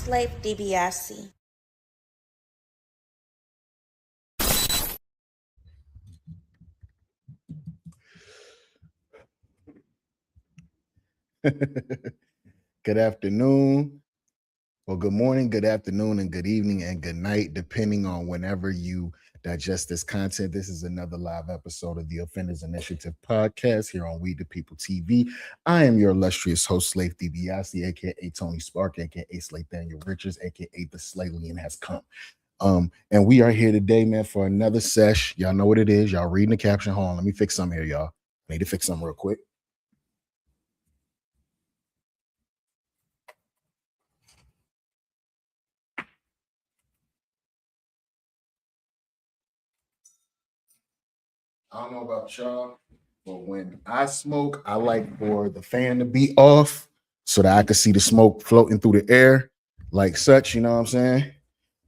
Slave DiBiase. Good afternoon, or good morning, good afternoon, and good evening, and good night, depending on whenever you digest this content. This is another live episode of the Offenders Initiative podcast here on We the People TV. I am your illustrious host, Slave DiBiase, aka Tony Spark, aka Slave Daniel Richards, aka the Slaylian has come. And we are here today, man, for another sesh. Y'all know what it is. Y'all reading the caption. Hold on, let me fix something here, y'all. I need to fix something real quick. I don't know about y'all, but when I smoke, I like for the fan to be off so that I can see the smoke floating through the air like such, you know what I'm saying?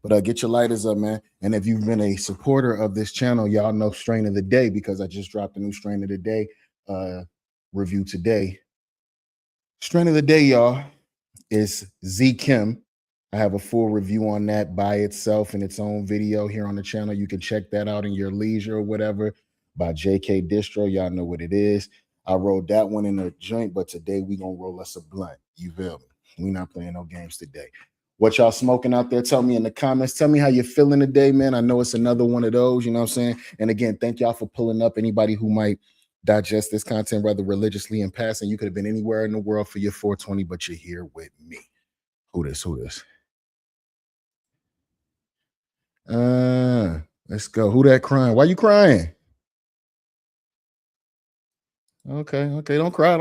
But get your lighters up, man. And if you've been a supporter of this channel, y'all know strain of the day because I just dropped a new strain of the day review today. Strain of the day, y'all, is Z Kim. I have a full review on that by itself in its own video here on the channel. You can check that out in your leisure or whatever. By JK Distro. Y'all know what it is. I rolled that one in a joint, but today we gonna roll us a blunt. You feel me? We not playing no games today. What y'all smoking out there? Tell me in the comments. Tell me how you're feeling today, man. I know it's another one of those, you know what I'm saying? And again, thank y'all for pulling up. Anybody who might digest this content rather religiously in passing, you could have been anywhere in the world for your 420, but you're here with me. Who this? Let's go. Who that crying? Why you crying? Okay. Don't cry.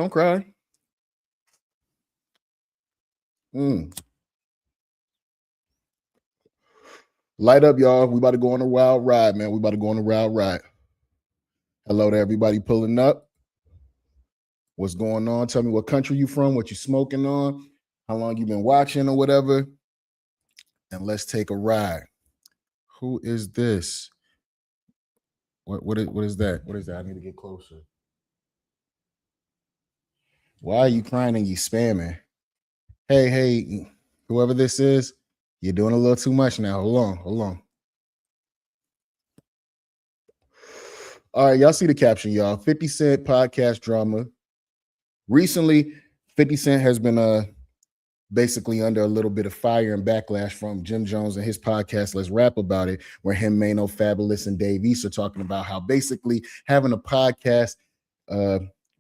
Light up, y'all. We about to go on a wild ride, man. Hello to everybody pulling up. What's going on? Tell me what country you from, what you smoking on, how long you been watching or whatever. And let's take a ride. Who is this? What is that? What is that? I need to get closer. Why are you crying and you spamming? Hey, whoever this is, you're doing a little too much now. Hold on. All right, y'all see the caption, y'all. 50 Cent podcast drama. Recently, 50 Cent has been basically under a little bit of fire and backlash from Jim Jones and his podcast, Let's Rap About It, where him, Maino, Fabolous, and Dave East are talking about how basically having a podcast,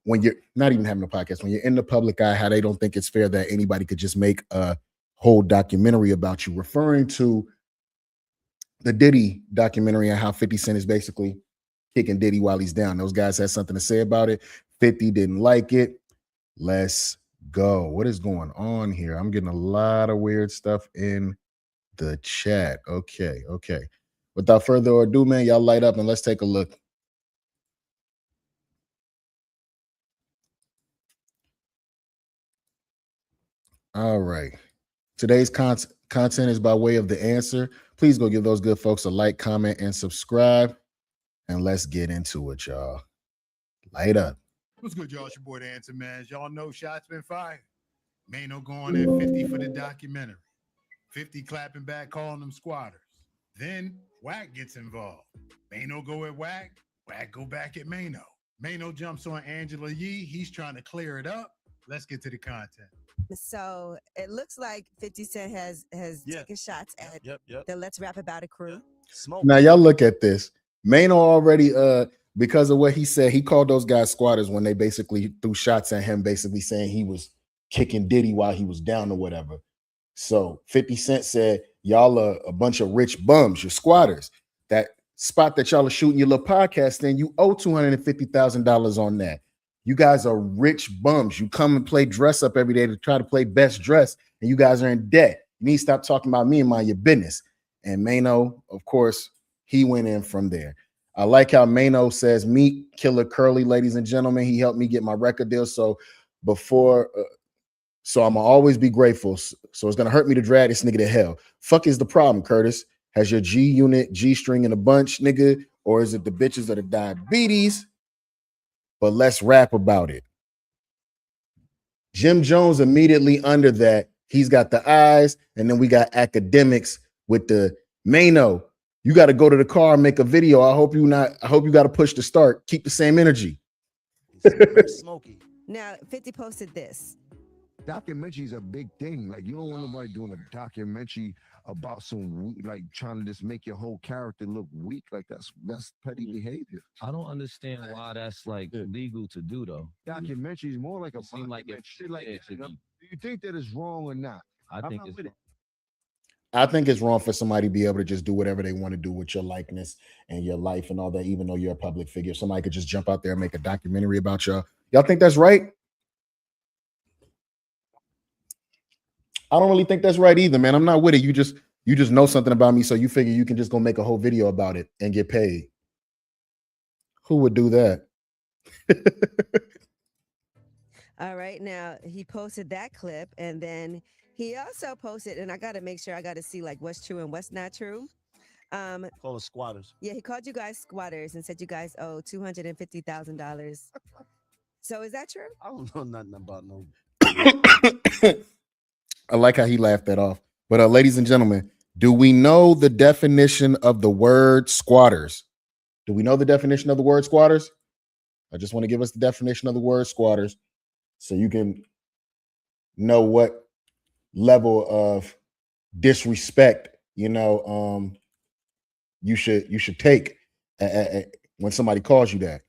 when you're not even having a podcast, when you're in the public eye, how they don't think it's fair that anybody could just make a whole documentary about you, referring to the Diddy documentary and how 50 Cent is basically kicking Diddy while he's down. Those guys had something to say about it. 50 didn't like it. Let's go. What is going on here? I'm getting a lot of weird stuff in the chat. Okay. Without further ado, man, y'all light up and let's take a look. All right. Today's content is by way of The Answer. Please go give those good folks a like, comment, and subscribe. And let's get into it, y'all. Light up. What's good, y'all? It's your boy, The Answer, man. As y'all know, shots been fired. Maino going at 50 for the documentary. 50 clapping back, calling them squatters. Then Wack gets involved. Maino go at Wack. Wack go back at Maino. Maino jumps on Angela Yee. He's trying to clear it up. Let's get to the content. So it looks like 50 Cent has taken shots at the Let's Rap About It crew. Smoke. Now y'all look at this. Maino already because of what he said, he called those guys squatters when they basically threw shots at him, basically saying he was kicking Diddy while he was down or whatever. So 50 Cent said, y'all are a bunch of rich bums, you're squatters. That spot that y'all are shooting your little podcast in, you owe $250,000 on that. You guys are rich bums. You come and play dress up every day to try to play best dress, and you guys are in debt. You need to stop talking about me and mind your business. And Maino, of course, he went in from there. I like how Maino says, meet Killer Curly, ladies and gentlemen. He helped me get my record deal. So before, so I'm gonna always be grateful. So it's gonna hurt me to drag this nigga to hell. Fuck is the problem, Curtis? Has your G unit, G string in a bunch, nigga? Or is it the bitches of the diabetes? But let's rap about it. Jim Jones immediately under that He's got the eyes, and then we got academics with the Maino. You got to go to the car and make a video. I hope you got to push the start. Keep the same energy. Very smoky. Now, 50 posted this. Documentary is a big thing. Like, you don't want nobody doing a documentary about some like trying to just make your whole character look weak. Like that's petty behavior. I don't understand why that's like legal to do though. Documentary is more like a seem like it shit like it should do be. you think that is wrong or not? I think it's wrong. I think it's wrong for somebody to be able to just do whatever they want to do with your likeness and your life and all that, even though you're a public figure. Somebody could just jump out there and make a documentary about y'all. Y'all think that's right? I don't really think that's right either, man. I'm not with it. You just know something about me, so you figure you can just go make a whole video about it and get paid. Who would do that? All right, now he posted that clip, and then he also posted, and I got to make sure I got to see like what's true and what's not true. Call us squatters. Yeah, he called you guys squatters and said you guys owe $250,000. So is that true? I don't know nothing about no. I like how he laughed that off. But ladies and gentlemen, do we know the definition of the word squatters? Do we know the definition of the word squatters? I just want to give us the definition of the word squatters so you can know what level of disrespect, you should take when somebody calls you that.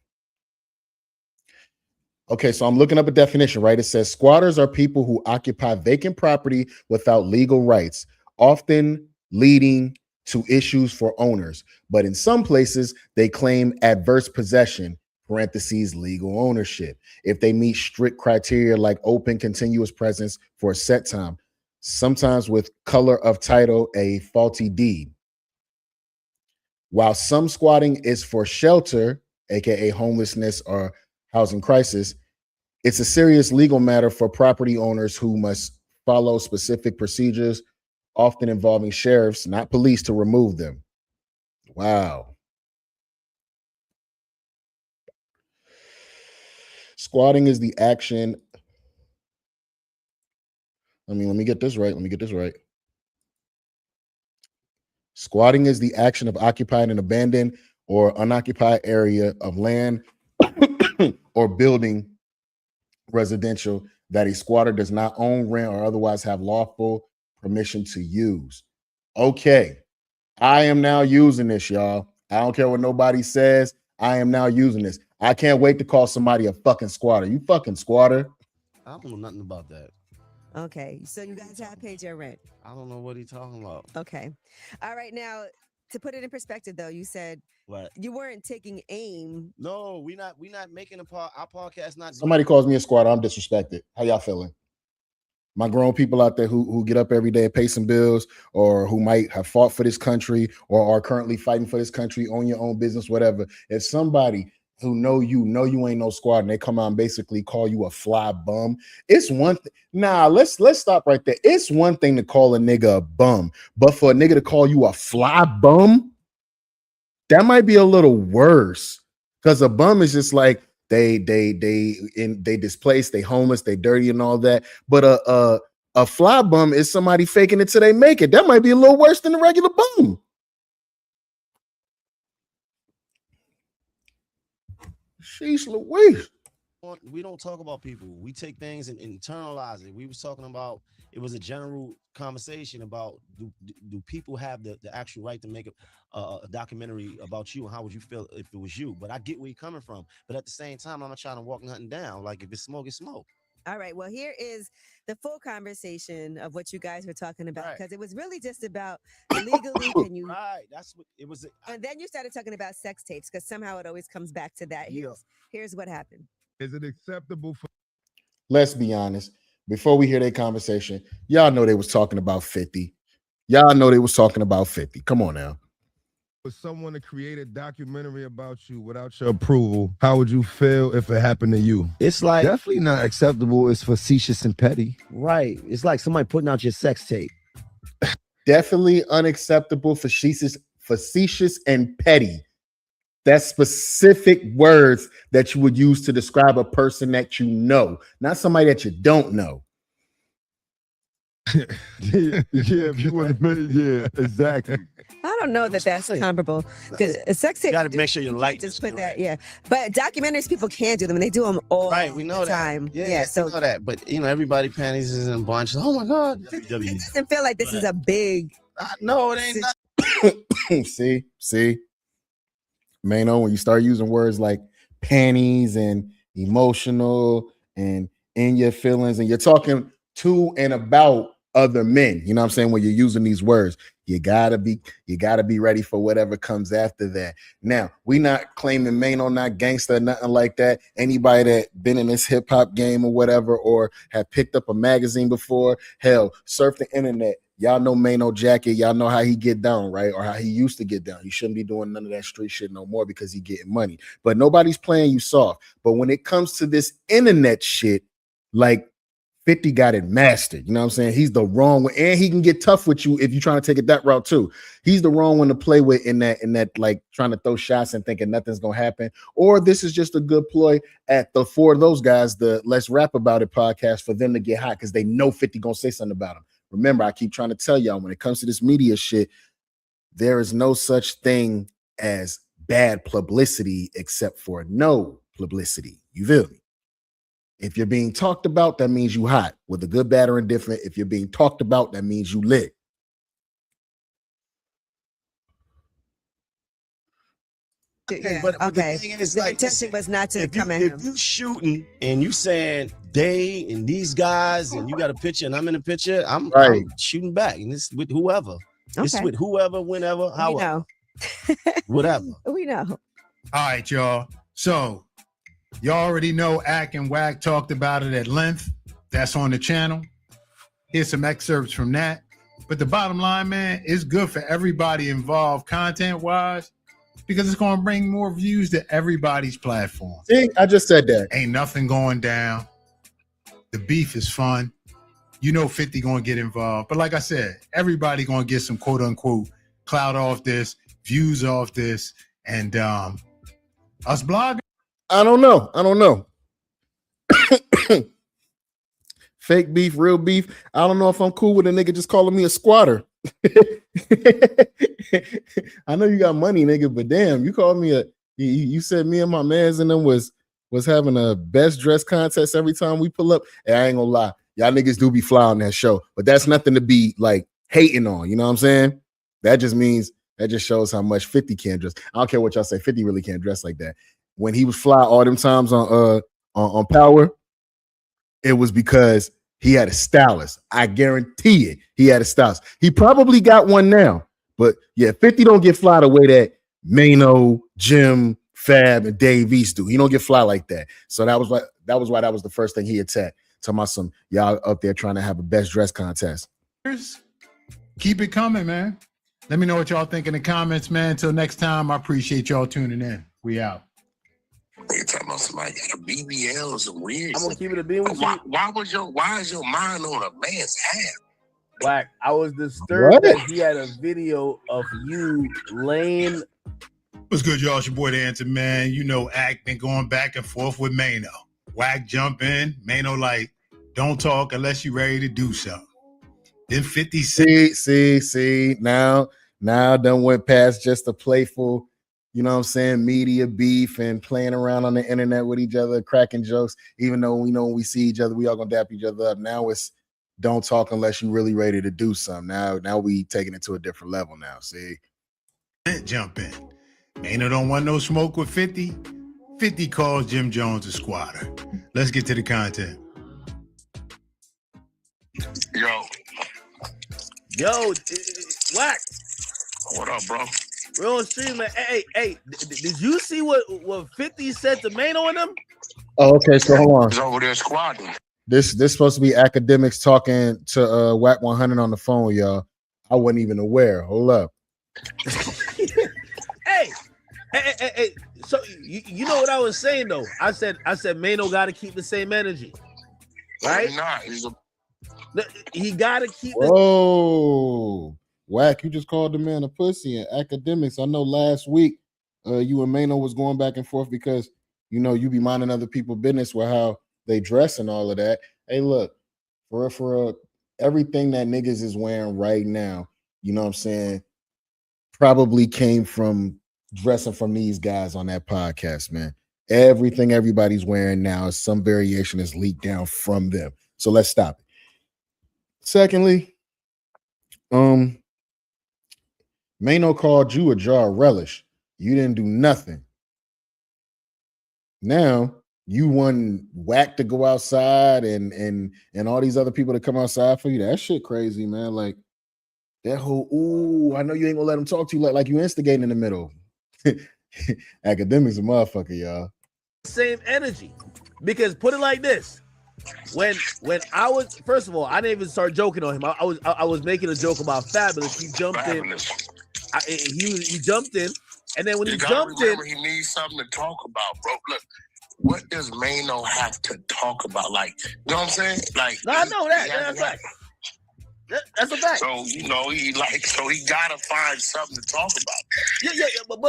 Okay, so I'm looking up a definition, right? It says squatters are people who occupy vacant property without legal rights, often leading to issues for owners. But in some places, they claim adverse possession, parentheses, legal ownership, if they meet strict criteria like open, continuous presence for a set time, sometimes with color of title, a faulty deed. While some squatting is for shelter, aka homelessness or housing crisis, it's a serious legal matter for property owners who must follow specific procedures, often involving sheriffs, not police, to remove them. Wow. Squatting is the action. Let me get this right. Squatting is the action of occupying an abandoned or unoccupied area of land or building residential that a squatter does not own, rent, or otherwise have lawful permission to use. Okay, I am now using this, y'all. I don't care what nobody says. I am now using this. I can't wait to call somebody a fucking squatter. You fucking squatter. I don't know nothing about that. Okay, so you guys have paid your rent. I don't know what he's talking about. Okay. All right, now to put it in perspective though, you said What? You weren't taking aim. No, we not making our podcast not. Somebody calls me a squatter, I'm disrespected. How y'all feeling? My grown people out there who get up every day and pay some bills, or who might have fought for this country or are currently fighting for this country, own your own business, whatever. If somebody who know you ain't no squatter, and they come out and basically call you a fly bum, it's one thing. Nah, let's stop right there. It's one thing to call a nigga a bum, but for a nigga to call you a fly bum, that might be a little worse. Because a bum is just like they displaced, they homeless, they dirty and all that. But a fly bum is somebody faking it till they make it. That might be a little worse than a regular bum. Sheesh Louise. We don't talk about people. We take things and internalize it. We was talking about, it was a general conversation about do people have the actual right to make a documentary about you, and how would you feel if it was you? But I get where you're coming from. But at the same time, I'm not trying to walk nothing down. Like, if it's smoke, it's smoke. All right. Well, here is the full conversation of what you guys were talking about, because it was really just about legally can you. Right. That's what it was. And then you started talking about sex tapes, because somehow it always comes back to that. Here's what happened. Is it acceptable for? Let's be honest. Before we hear their conversation, y'all know they was talking about 50. Y'all know they was talking about 50. Come on now. For someone to create a documentary about you without your approval, how would you feel if it happened to you? It's like Definitely not acceptable. It's facetious and petty. right. It's like somebody putting out your sex tape. Definitely unacceptable, facetious and petty. That's specific words that you would use to describe a person that you know, not somebody that you don't know. Yeah, if you want to, yeah, exactly. I don't know that that's comparable because a sex tape. You gotta make sure you like just this put shit, that, yeah. But documentaries, people can do them, and they do them all right? We know the that. time. Yeah, So we know that. But everybody panties is in a bunch. Oh my god. it doesn't feel like this is a big. No, it ain't. see, Maino, when you start using words like panties and emotional and in your feelings, and you're talking to and about other men, you know what I'm saying? When you're using these words, you gotta be ready for whatever comes after that. Now, we not claiming Maino not gangster, nothing like that. Anybody that been in this hip hop game or whatever, or have picked up a magazine before, hell, surf the internet. Y'all know Maino Jacket. Y'all know how he get down, right? Or how he used to get down. He shouldn't be doing none of that street shit no more because he getting money. But nobody's playing you soft. But when it comes to this internet shit, like 50 got it mastered. You know what I'm saying? He's the wrong one. And he can get tough with you if you're trying to take it that route too. He's the wrong one to play with in that like trying to throw shots and thinking nothing's gonna happen. Or this is just a good ploy at the for those guys, the Let's Rap About It podcast, for them to get hot because they know 50 gonna say something about him. Remember, I keep trying to tell y'all when it comes to this media shit, there is no such thing as bad publicity except for no publicity. You feel me? If you're being talked about, that means you hot. With a good, bad, or indifferent, if you're being talked about, that means you lit. Yeah, But okay. the thing is, The like, intention was not to if come at you him. shooting and you saying they and these guys and you got a picture and I'm in the picture, I'm shooting back, and it's with whoever. It's Okay. with whoever, whenever, We however, know. whatever. We know. All right, y'all. So y'all already know Ack and Wack talked about it at length. That's on the channel. Here's some excerpts from that. But the bottom line, man, it's good for everybody involved content-wise because it's going to bring more views to everybody's platform. See, I just said that. Ain't nothing going down. The beef is fun. You know 50 going to get involved. But like I said, everybody going to get some quote-unquote clout off this, views off this, and us bloggers. I don't know. Fake beef, real beef. I don't know if I'm cool with a nigga just calling me a squatter. I know you got money, nigga, but damn, you called me you said me and my mans and them was having a best dress contest every time we pull up. And I ain't gonna lie, y'all niggas do be fly on that show, but that's nothing to be like hating on. You know what I'm saying? That just shows how much 50 can dress. I don't care what y'all say. 50 really can't dress like that. When he was fly all them times on Power, it was because he had a stylist. I guarantee it. He had a stylist. He probably got one now. But yeah, 50 don't get fly the way that Maino, Jim, Fab, and Dave East do. He don't get fly like that. So that was why that was the first thing he attacked. Talking about some y'all up there trying to have a best dress contest. Keep it coming, man. Let me know what y'all think in the comments, man. Until next time, I appreciate y'all tuning in. We out. They talking about somebody got a BBL or some weird. I'm gonna keep it a beam with you. Why is your mind on a man's hat? Wack, I was disturbed that he had a video of you laying. What's good, y'all? It's your boy, the Answer Man. You know, Ack been going back and forth with Maino. Wack jump in. Maino like, don't talk unless you ready to do something. Then 50 See. Now done went past just a playful, you know what I'm saying, media beef and playing around on the internet with each other, cracking jokes, even though we know when we see each other, we all gonna dap each other up. Now it's don't talk unless you're really ready to do something. Now we taking it to a different level now. See? Jump in. Maino don't want no smoke with 50. 50 calls Jim Jones a squatter. Let's get to the content. Yo, Wack. What up, bro? We're on stream, man. Hey, did you see what 50 said to Maino and them? Oh, okay, so hold on. He's over there squatting. This supposed to be academics talking to Wack 100 on the phone, y'all. I wasn't even aware. Hold up. Hey. So you know what I was saying though? I said Maino got to keep the same energy, right? He got to keep. Whoa, Wack! You just called the man a pussy. And academics, I know last week, you and Maino was going back and forth because you know you be minding other people's business with how they dress and all of that. Hey, look, for everything that niggas is wearing right now, you know what I'm saying, probably came from dressing from these guys on that podcast, man. Everything everybody's wearing now is some variation is leaked down from them. So let's stop it. Secondly, Maino called you a jar of relish. You didn't do nothing. Now you want Whack to go outside and all these other people to come outside for you. That shit crazy, man. Like that whole, ooh, I know you ain't gonna let him talk to you like you instigating in the middle. Academics a motherfucker, y'all. Same energy. Because put it like this. When I was, first of all, I didn't even start joking on him. I was making a joke about Fabolous. He jumped in. He jumped in, and then when he jumped in, he needs something to talk about, bro. Look, what does Maino have to talk about? Like, you know what I'm saying? Like, no, I know that. That's right. That's a fact. So he gotta find something to talk about. Yeah. But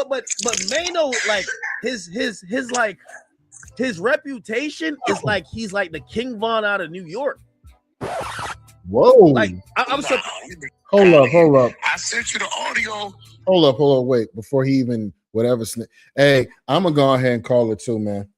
Maino, like his reputation is like he's like the King Von out of New York. Whoa! Like I'm so. Hold up. I sent you the audio. Hold up. Wait, before he even whatever. Hey, I'm gonna go ahead and call it too, man.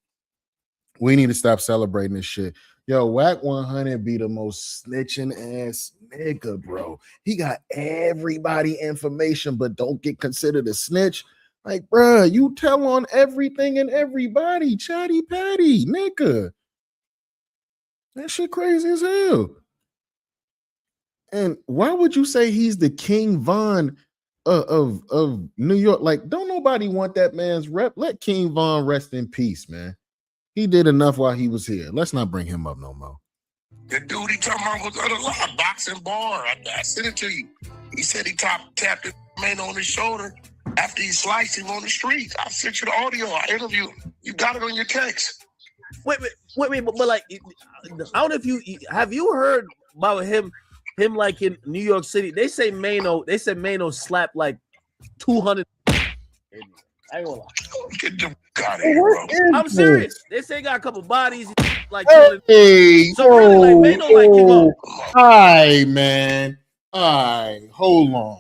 We need to stop celebrating this shit. Yo, Whack 100 be the most snitching ass nigga, bro. He got everybody information, but don't get considered a snitch. Like, bro, you tell on everything and everybody, chatty patty, nigga. That shit crazy as hell. And why would you say he's the King Von of New York? Like, don't nobody want that man's rep. Let King Von rest in peace, man. He did enough while he was here. Let's not bring him up no more. The dude he talking about was on a boxing bar. I sent it to you. He said he tapped the man on his shoulder after he sliced him on the street. I sent you the audio. I interviewed him. You got it on your text. Wait, but like, I don't know if you heard about him like in New York City. They said Maino slapped like 200. I ain't gonna lie. Get the out of here, bro. I'm serious. They say he got a couple bodies. Like, hey, so really, like, Maino, like, you go. Hi, man. All right, hold on.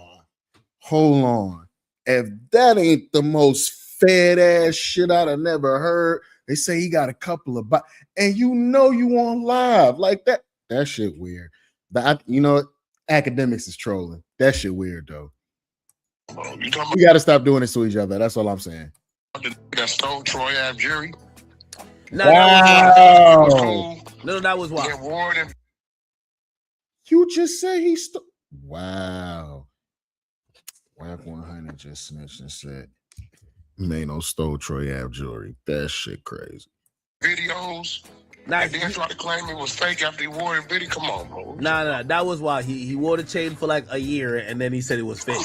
If that ain't the most fat ass shit I'd have never heard, they say he got a couple of bodies, and you on live like that. That shit weird. But academics is trolling. That shit weird though. We got to stop doing this to each other. That's all I'm saying. That stole Troy Ave jury. No, that was wild. You just said he stole. Wow. Whack 100 just snitched and said Maino stole Troy Ave jewelry. That shit crazy. Videos. And then try to claim it was fake after he wore it. Video. Come on, bro. Nah. That was why he wore the chain for like a year, and then he said it was fake.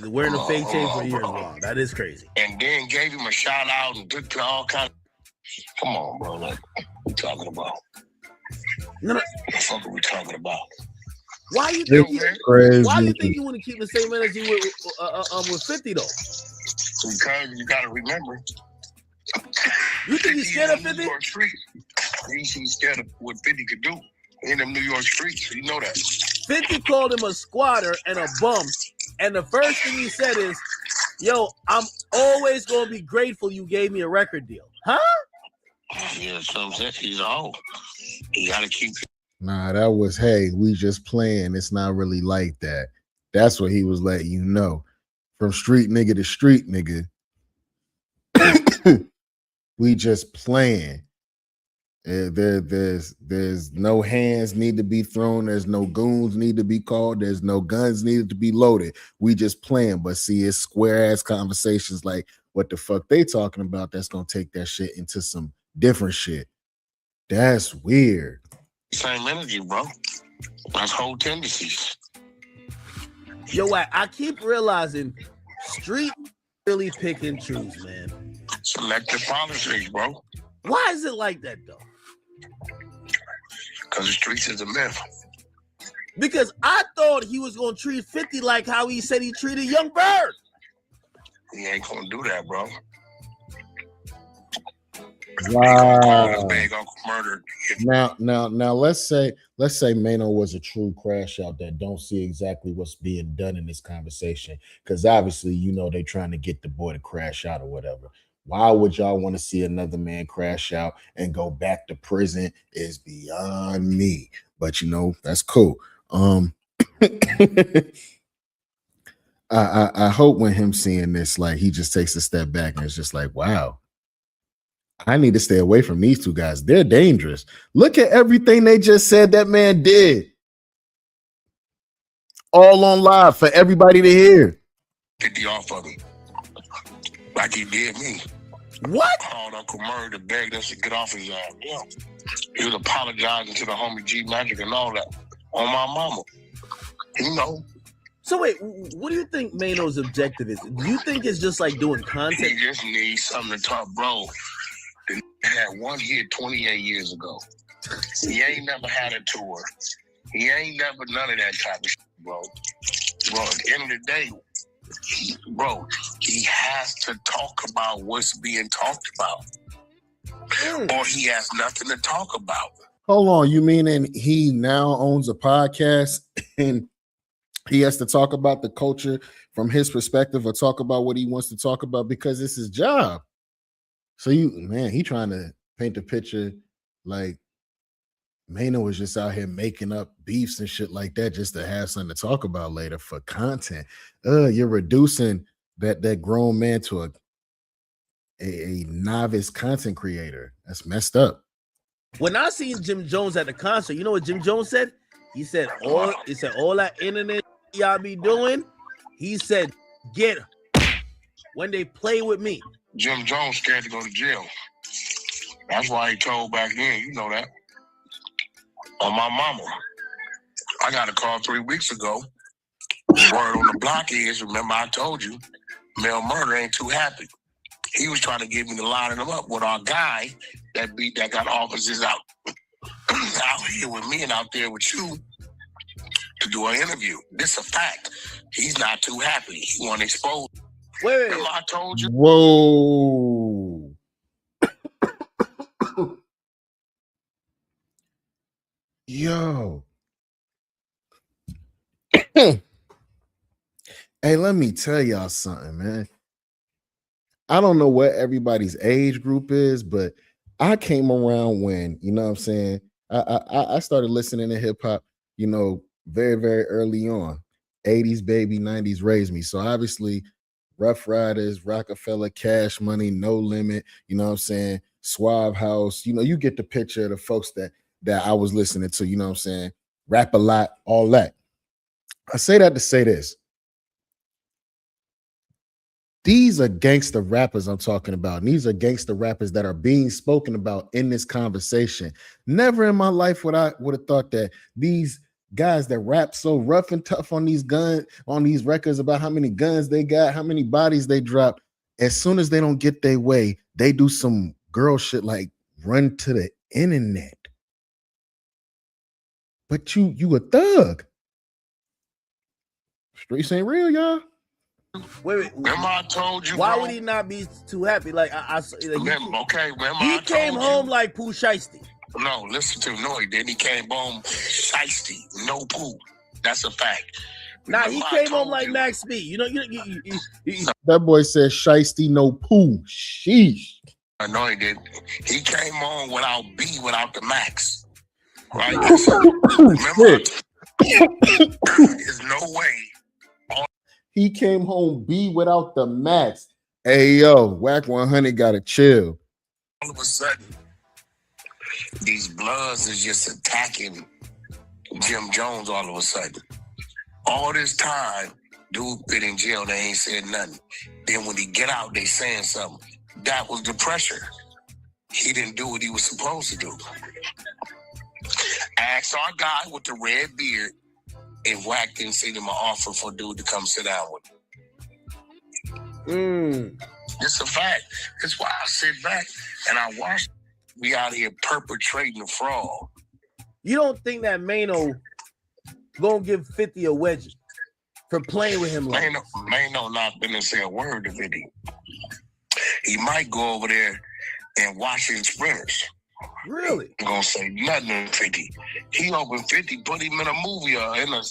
Wearing a fake chain for a year is wild. That is crazy. And then gave him a shout out and did all kinds. Come on, bro. Like, what we talking about? No. What the fuck are we talking about? Why you think you want to keep the same energy with 50 though? Because you got to remember. You think he's scared of 50? He's scared of what 50 could do in them New York streets. You know that. 50 called him a squatter and a bum, and the first thing he said is, "Yo, I'm always gonna be grateful you gave me a record deal." Huh? Yeah, so I'm saying he's old. You gotta keep. Nah, that was, hey, we just playing. It's not really like that. That's what he was letting you know. From street nigga to street nigga. We just playing. There's no hands need to be thrown. There's no goons need to be called. There's no guns needed to be loaded. We just playing. But see, it's square ass conversations like what the fuck they talking about. That's gonna take that shit into some different shit. That's weird. Same energy, bro. That's whole tendencies. Yo, I keep realizing street really pick and choose, man. Selective politics, bro. Why is it like that though? Because the streets is a myth. Because I thought he was gonna treat 50 like how he said he treated Young Bird. He ain't gonna do that, bro. Wow. Big Uncle Murder. Now let's say Maino was a true crash out that don't see exactly what's being done in this conversation, because obviously they trying to get the boy to crash out or whatever. Why would y'all want to see another man crash out and go back to prison is beyond me. But that's cool. I hope when him seeing this, like, he just takes a step back and it's just like, wow, I need to stay away from these two guys. They're dangerous. Look at everything they just said that man did. All on live for everybody to hear. Get the off of him. Like he did me. What? Called Uncle Murray to beg us to get off his ass. Yeah. He was apologizing to the homie G Magic and all that. On my mama. So wait, what do you think Maino's objective is? Do you think it's just like doing content? He just needs something to talk, bro. The had one hit 28 years ago. He ain't never had a tour. He ain't never none of that type of shit, bro. Bro, at the end of the day, he has to talk about what's being talked about. Or he has nothing to talk about. Hold on, you meaning he now owns a podcast and he has to talk about the culture from his perspective or talk about what he wants to talk about because it's his job? So he trying to paint the picture like Maino was just out here making up beefs and shit like that just to have something to talk about later for content. You're reducing that grown man to a novice content creator. That's messed up. When I seen Jim Jones at the concert, you know what Jim Jones said? He said all that internet y'all be doing, he said, get when they play with me. Jim Jones scared to go to jail. That's why he told back then, you know that. On my mama. I got a call 3 weeks ago. Word on the block is, remember I told you, Mel Murder ain't too happy. He was trying to get me to line him up with our guy that got offices out here with me and out there with you to do an interview. This a fact. He's not too happy. He want to expose. Wait. Remember I told you? Whoa. Yo. Hey, let me tell y'all something, man. I don't know what everybody's age group is, but I came around when, you know what I'm saying, I started listening to hip hop, very, very early on. 80s baby, 90s raised me. So obviously Rough Riders, Rockefeller, Cash Money, No Limit, you know what I'm saying, Suave House, you get the picture of the folks that I was listening to, you know what I'm saying, Rap a Lot, all that. I say that to say this. These are gangster rappers I'm talking about. And these are gangster rappers that are being spoken about in this conversation. Never in my life would I have thought that these guys that rap so rough and tough on these records about how many guns they got, how many bodies they drop, as soon as they don't get their way, they do some girl shit like run to the internet. But you a thug. Streets ain't real, y'all. Wait. Remember I told you, why bro? would he not be too happy? Like remember he came home like Pooh Shiesty. No, listen to no, he didn't. He came home shiesty, no poo. That's a fact. Nah, he came home like Max Speed. You that boy said shiesty, no poo. Sheesh. No, he didn't. He came home without the Max. Right? Remember, there's no way. He came home B without the Max. Hey, yo, Whack 100 got to chill. All of a sudden, these Bloods is just attacking Jim Jones all of a sudden. All this time, dude been in jail, they ain't said nothing. Then when he get out, they saying something. That was the pressure. He didn't do what he was supposed to do. Ask our guy with the red beard if Whack didn't send him an offer for dude to come sit down with him. It's a fact. That's why I sit back and I watch we out here perpetrating the fraud. You don't think that Maino gonna give 50 a wedgie for playing with him like Maino not gonna say a word to 50. He might go over there and Washington Sprinters. Really? I'm gonna say nothing to 50. He opened 50, put him in a movie or in a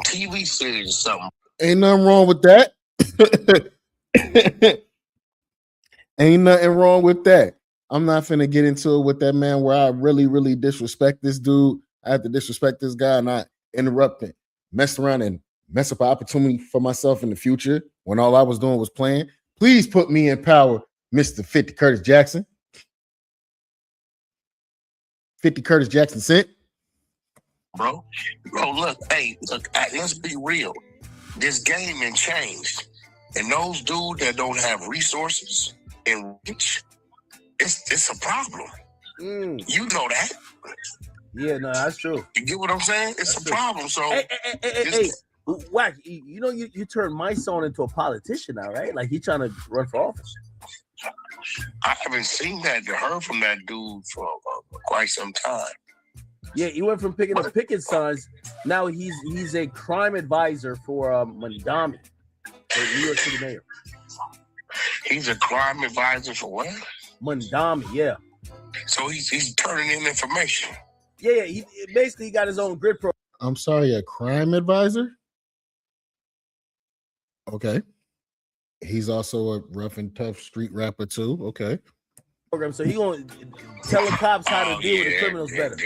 TV series or something. Ain't nothing wrong with that. Ain't nothing wrong with that. I'm not finna get into it with that man where I really, really disrespect this dude. I have to disrespect this guy, not interrupt it, mess around and mess up an opportunity for myself in the future when all I was doing was playing. Please put me in power, Mr. 50 Curtis Jackson. 50 Curtis Jackson sent. Bro, look, let's be real. This game has changed. And those dudes that don't have resources and reach, it's a problem. You know that. Yeah, no, that's true. You get what I'm saying? It's a problem. So, hey, Wack, you know you turned my son into a politician now, right? Like he trying to run for office. I haven't seen that or heard from that dude for quite some time. Yeah, he went from picking up picket signs. Now he's a crime advisor for Mandami, the New York City mayor. He's a crime advisor for what? Mandami, yeah. So he's turning in information. Yeah, he basically got his own grid program. I'm sorry, a crime advisor? Okay. He's also a rough and tough street rapper too. Okay. So he gonna tell the cops how to deal with the criminals better.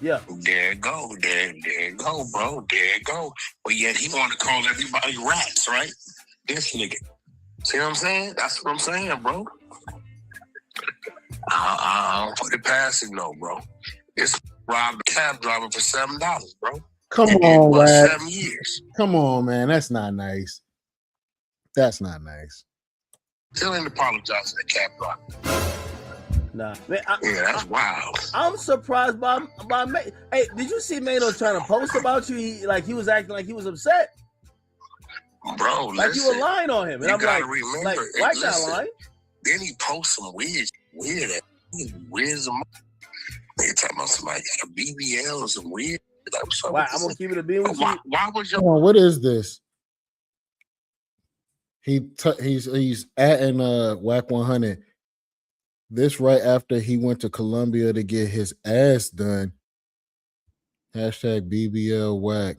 Yeah. There it go, bro. There it go. But yet he want to call everybody rats, right? This nigga. See what I'm saying? That's what I'm saying, bro. I don't put it past him, no, bro. This robbed a cab driver for $7, bro. Come on, Wack. 7 years. Come on, man. That's not nice. That's not nice. Still ain't apologize to the cab driver. Nah, man, that's wild. I'm surprised by Hey, did you see Maino trying to post about you? He was acting like he was upset. Bro, like listen, you were lying on him. And I'm like, why not lying? Then he posts some weird as a they talking about somebody got a BBL or some weird. Like, I'm gonna keep it a being with you. Why was your what is this? He's atting Wack 100. This right after he went to Colombia to get his ass done. Hashtag BBL Wack.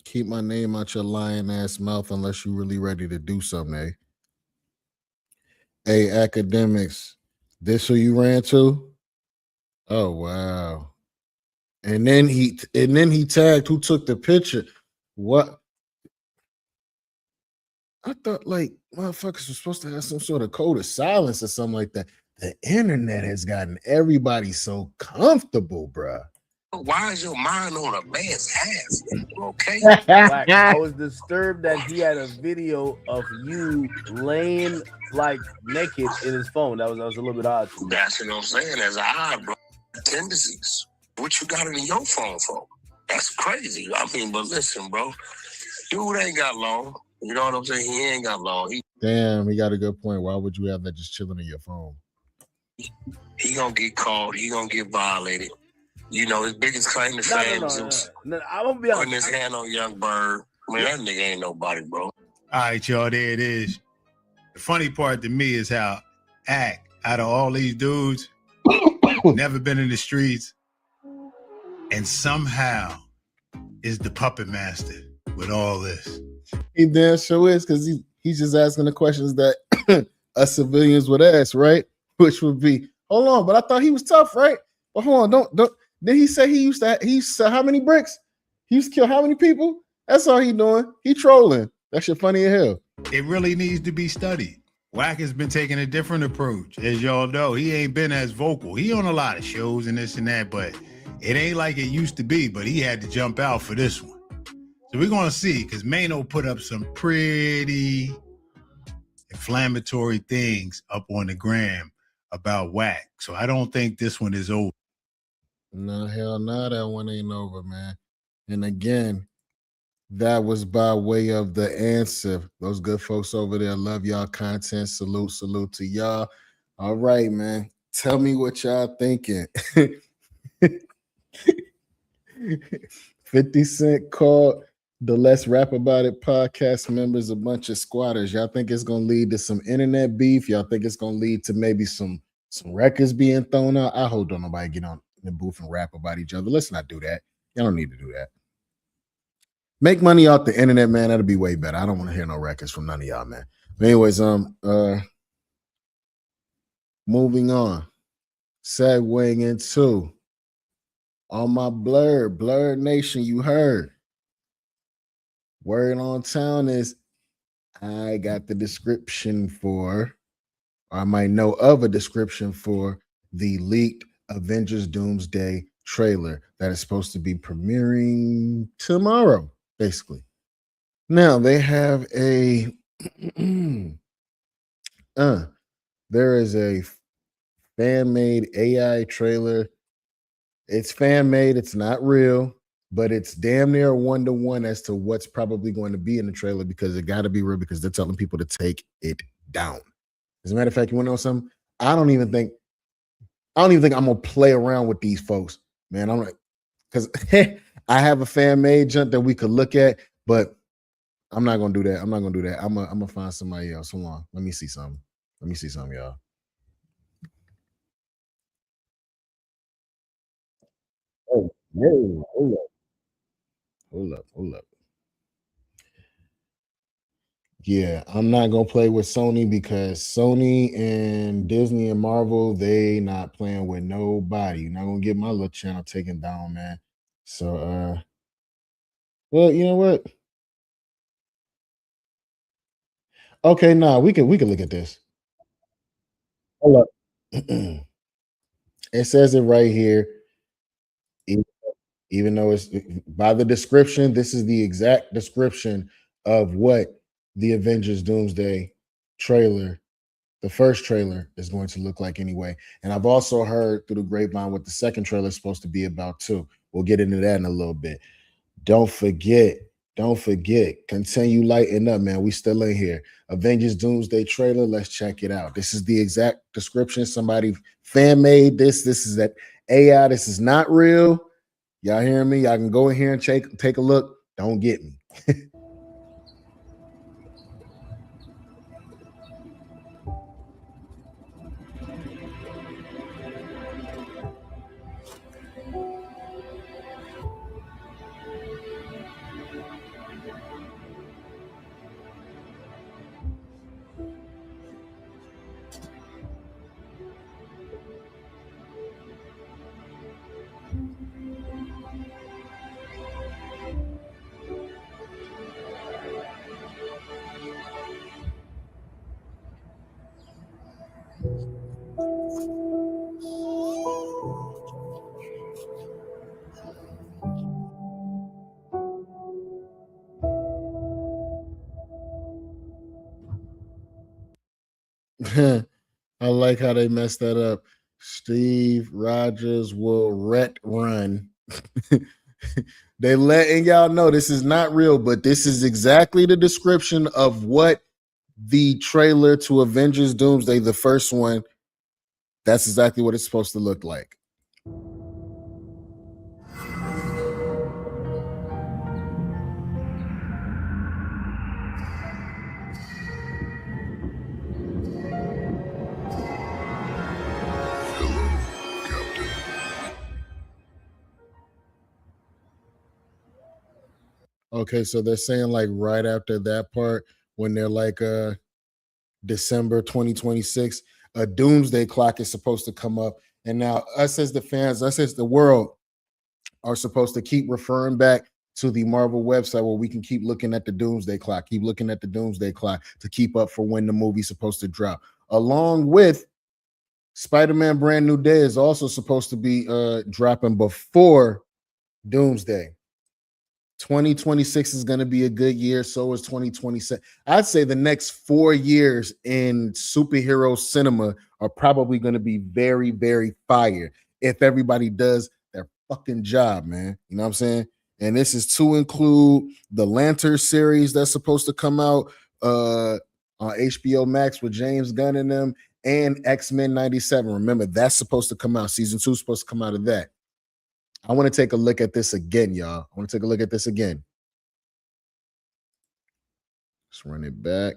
Keep my name out your lying ass mouth unless you're really ready to do something, eh? Hey, academics, this who you ran to? Oh wow. And then he tagged who took the picture. What? I thought like motherfuckers were supposed to have some sort of code of silence or something like that. The internet has gotten everybody so comfortable, bruh. Why is your mind on a man's ass? Okay. I was disturbed that he had a video of you laying like naked in his phone. That was a little bit odd. That's what I'm saying. That's odd, bro. Tendencies. What you got it in your phone for? That's crazy. I mean, but listen, bro. Dude ain't got long. You know what I'm saying? He ain't got long. Damn, he got a good point. Why would you have that just chilling in your phone? He gonna get caught. He gonna get violated. You know, his biggest claim to fame is I'm gonna be putting his hand on Young Bird. I mean, that nigga ain't nobody, bro. All right, y'all, there it is. The funny part to me is how out of all these dudes, never been in the streets, and somehow is the puppet master with all this. He damn sure is, because he's just asking the questions that us civilians would ask, right? Which would be, hold on, but I thought he was tough, right? But hold on, don't. Did he say he used to how many bricks? He used to kill how many people? That's all he doing. He trolling. That shit funny as hell. It really needs to be studied. Wack has been taking a different approach. As y'all know, he ain't been as vocal. He on a lot of shows and this and that, but it ain't like it used to be, but he had to jump out for this one. So we're going to see, because Maino put up some pretty inflammatory things up on the gram about Wack. So I don't think this one is over. No, hell no, that one ain't over, man. And again, that was by way of the answer. Those good folks over there love y'all content. Salute to y'all. All right, man. Tell me what y'all thinking. 50 Cent called The Let's Rap About It podcast members, a bunch of squatters. Y'all think it's gonna lead to some internet beef? Y'all think it's gonna lead to maybe some records being thrown out? I hope don't nobody get on the booth and rap about each other. Let's not do that. Y'all don't need to do that. Make money off the internet, man. That'll be way better. I don't want to hear no records from none of y'all, man. But anyways, moving on. Segueing into all my Blurred Nation, you heard. Word on town is I got the description for, or I might know of a description for the leaked Avengers Doomsday trailer that is supposed to be premiering tomorrow, basically. Now they have a there is a fan-made AI trailer. It's fan-made, it's not real, but it's damn near one-to-one as to what's probably going to be in the trailer because it got to be real because they're telling people to take it down. As a matter of fact, you want to know something? I don't even think I'm gonna play around with these folks, man. I'm like, because I have a fan-made junk that we could look at, but I'm not gonna do that. I'm gonna find somebody else. Hold on. Let me see something, y'all. Oh, whoa, hold up. Yeah, I'm not gonna play with Sony because Sony and Disney and Marvel, they not playing with nobody. You're not gonna get my little channel taken down, man. So well, you know what? Okay, we can look at this. Hold up. It says it right here. Even though it's by the description, this is the exact description of what the Avengers Doomsday trailer, the first trailer, is going to look like anyway. And I've also heard through the grapevine what the second trailer is supposed to be about too. We'll get into that in a little bit. Don't forget, continue lighting up, man. We still in here. Avengers Doomsday trailer. Let's check it out. This is the exact description. Somebody fan made this. This is that AI. This is not real. Y'all hearing me? Y'all can go in here and take a look. Don't get me. I like how they messed that up. Steve Rogers will run. They letting y'all know this is not real, but this is exactly the description of what the trailer to Avengers Doomsday, the first one, that's exactly what it's supposed to look like. Okay, so they're saying like right after that part, when they're like December 2026, a doomsday clock is supposed to come up. And now us as the fans, us as the world are supposed to keep referring back to the Marvel website where we can keep looking at the doomsday clock, to keep up for when the movie's supposed to drop. Along with Spider-Man Brand New Day is also supposed to be dropping before Doomsday. 2026 is going to be a good year. So is 2027. I'd say the next 4 years in superhero cinema are probably going to be very, very fire if everybody does their fucking job, man. You know what I'm saying? And this is to include the Lantern series that's supposed to come out on HBO Max with James Gunn in them, and X-Men 97. Remember, that's supposed to come out. Season 2 is supposed to come out of that. I want to take a look at this again, y'all. Let's run it back.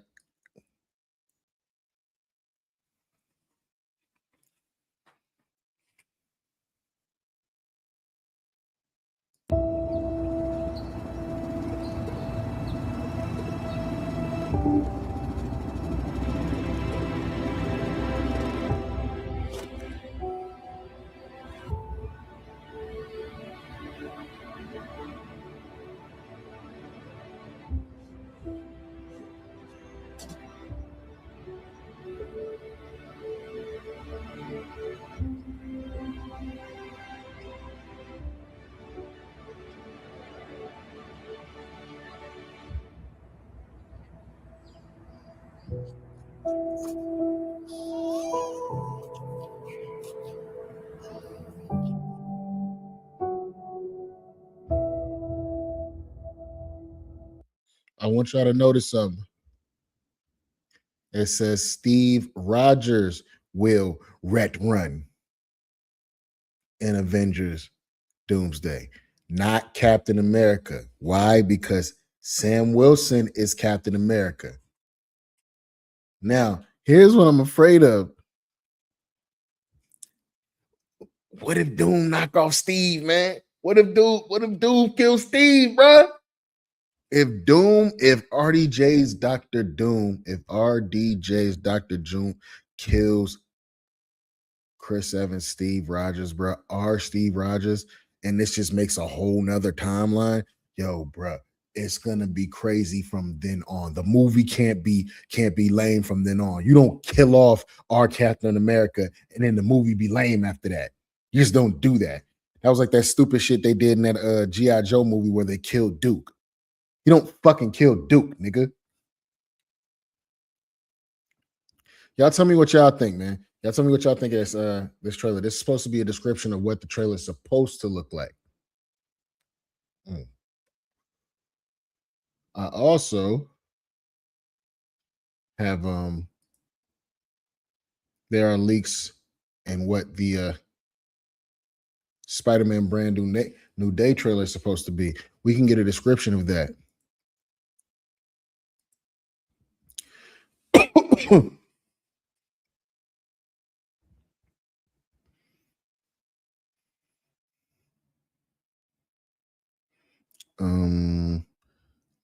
I want y'all to notice something. It says Steve Rogers will run in Avengers Doomsday, not Captain America. Why? Because Sam Wilson is Captain America. Now, here's what I'm afraid of. What if Doom knock off Steve, man? What if Doom kills Steve, bro? If RDJ's Dr. Doom, if RDJ's Dr. Doom kills Chris Evans, Steve Rogers, bro, our Steve Rogers, and this just makes a whole nother timeline, yo, bro, it's gonna be crazy from then on. The movie can't be lame from then on. You don't kill off our Captain America and then the movie be lame after that. You just don't do that. That was like that stupid shit they did in that G.I. Joe movie where they killed Duke. You don't fucking kill Duke, nigga. Y'all tell me what y'all think, man. Y'all tell me what y'all think of this trailer. This is supposed to be a description of what the trailer is supposed to look like. I also have there are leaks and what the Spider-Man brand new day trailer is supposed to be. We can get a description of that.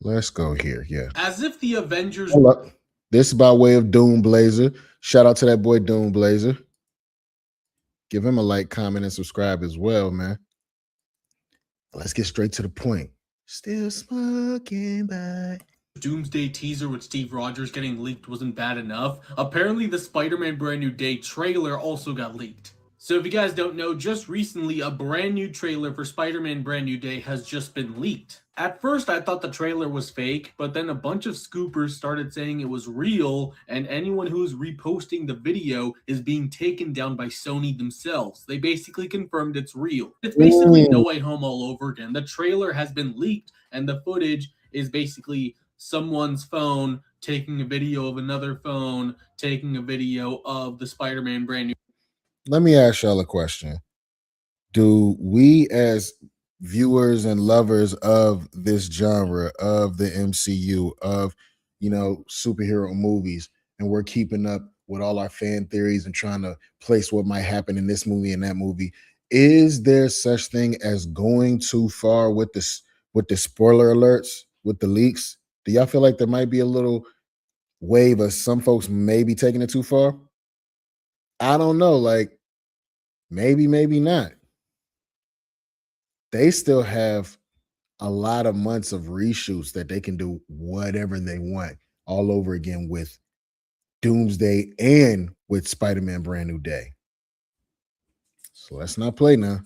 Let's go here. Yeah. As if the Avengers. Hold up. This is by way of Doom Blazer. Shout out to that boy Doom Blazer. Give him a like, comment, and subscribe as well, man. Let's get straight to the point. Still smoking back. Doomsday teaser with Steve Rogers getting leaked wasn't bad enough. Apparently, the Spider-Man Brand New Day trailer also got leaked. So if you guys don't know, just recently, a brand new trailer for Spider-Man Brand New Day has just been leaked. At first, I thought the trailer was fake, but then a bunch of scoopers started saying it was real, and anyone who's reposting the video is being taken down by Sony themselves. They basically confirmed it's real. It's basically No Way Home all over again. The trailer has been leaked, and the footage is basically someone's phone taking a video of another phone, taking a video of the Spider-Man Brand New. Let me ask y'all a question. Do we as viewers and lovers of this genre, of the MCU, of, you know, superhero movies, and we're keeping up with all our fan theories and trying to place what might happen in this movie and that movie, is there such thing as going too far with the spoiler alerts, with the leaks? Do y'all feel like there might be a little wave of some folks maybe taking it too far? I don't know, like maybe not. They still have a lot of months of reshoots that they can do whatever they want all over again with Doomsday and with Spider-Man Brand New Day. So let's not play now.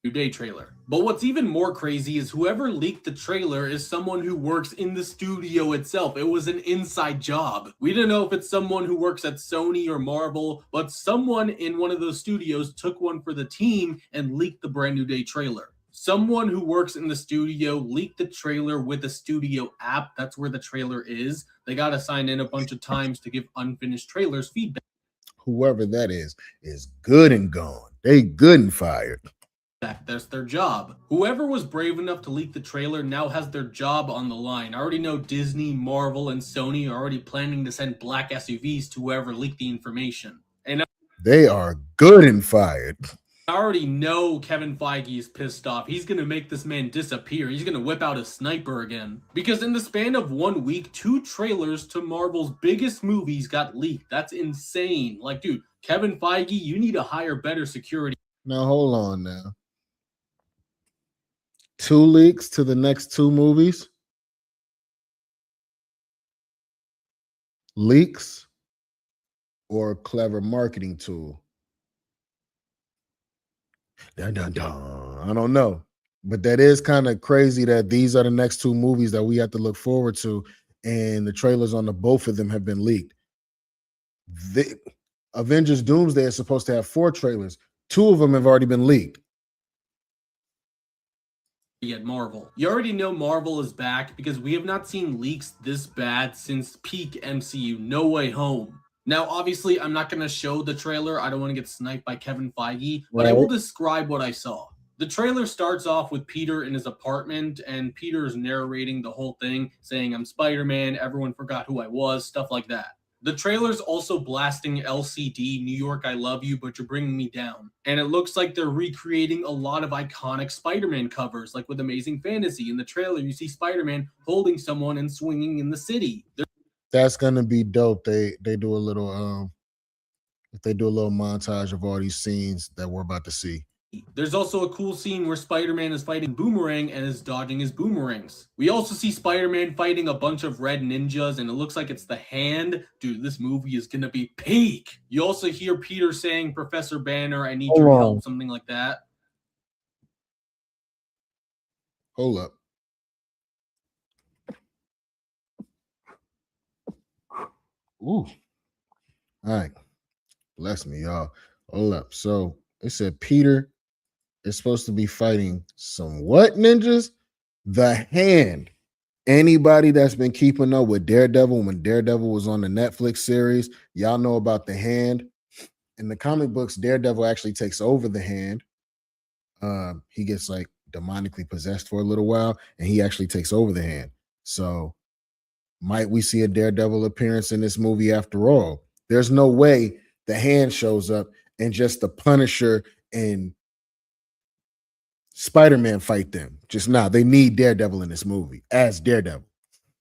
New Day trailer. But what's even more crazy is whoever leaked the trailer is someone who works in the studio itself. It was an inside job. We don't know if it's someone who works at Sony or Marvel, but someone in one of those studios took one for the team and leaked the Brand New Day trailer. Someone who works in the studio leaked the trailer with the studio app. That's where the trailer is. They got to sign in a bunch of times to give unfinished trailers feedback. Whoever that is good and gone. They good and fired. That's their job. Whoever was brave enough to leak the trailer now has their job on the line. I already know Disney, Marvel, and Sony are already planning to send black SUVs to whoever leaked the information. And They are good and fired. I already know Kevin Feige is pissed off. He's going to make this man disappear. He's going to whip out a sniper again. Because in the span of 1 week, 2 trailers to Marvel's biggest movies got leaked. That's insane. Like, dude, Kevin Feige, you need to hire better security. Now, hold on now. 2 leaks to the next 2 movies? Leaks or a clever marketing tool? Dun, dun, dun. I don't know. But that is kind of crazy that these are the next 2 movies that we have to look forward to, and the trailers on the both of them have been leaked. The Avengers Doomsday is supposed to have 4 trailers. 2 of them have already been leaked. At Marvel. You already know Marvel is back because we have not seen leaks this bad since peak MCU No Way Home. Now, obviously, I'm not going to show the trailer. I don't want to get sniped by Kevin Feige, but I will describe what I saw. The trailer starts off with Peter in his apartment, and Peter is narrating the whole thing, saying, "I'm Spider-Man, everyone forgot who I was," stuff like that. The trailer's also blasting LCD, New York, I love you, but you're bringing me down. And it looks like they're recreating a lot of iconic Spider-Man covers, like with Amazing Fantasy. In the trailer, you see Spider-Man holding someone and swinging in the city. That's gonna be dope. They do a little if they do a little montage of all these scenes that we're about to see. There's also a cool scene where Spider-Man is fighting Boomerang and is dodging his boomerangs. We also see Spider-Man fighting a bunch of red ninjas, and it looks like it's the Hand. Dude, this movie is gonna be peak. You also hear Peter saying, "Professor Banner, I need your help," something like that. Hold up. Ooh. All right. Bless me, y'all. Hold up. So it said Peter is supposed to be fighting some what ninjas? The Hand. Anybody that's been keeping up with Daredevil when Daredevil was on the Netflix series, y'all know about the Hand. In the comic books, Daredevil actually takes over the Hand. He gets like demonically possessed for a little while, and he actually takes over the Hand. So might we see a Daredevil appearance in this movie after all? There's no way the Hand shows up and just the Punisher and Spider-Man fight them. Just now, they need Daredevil in this movie as Daredevil.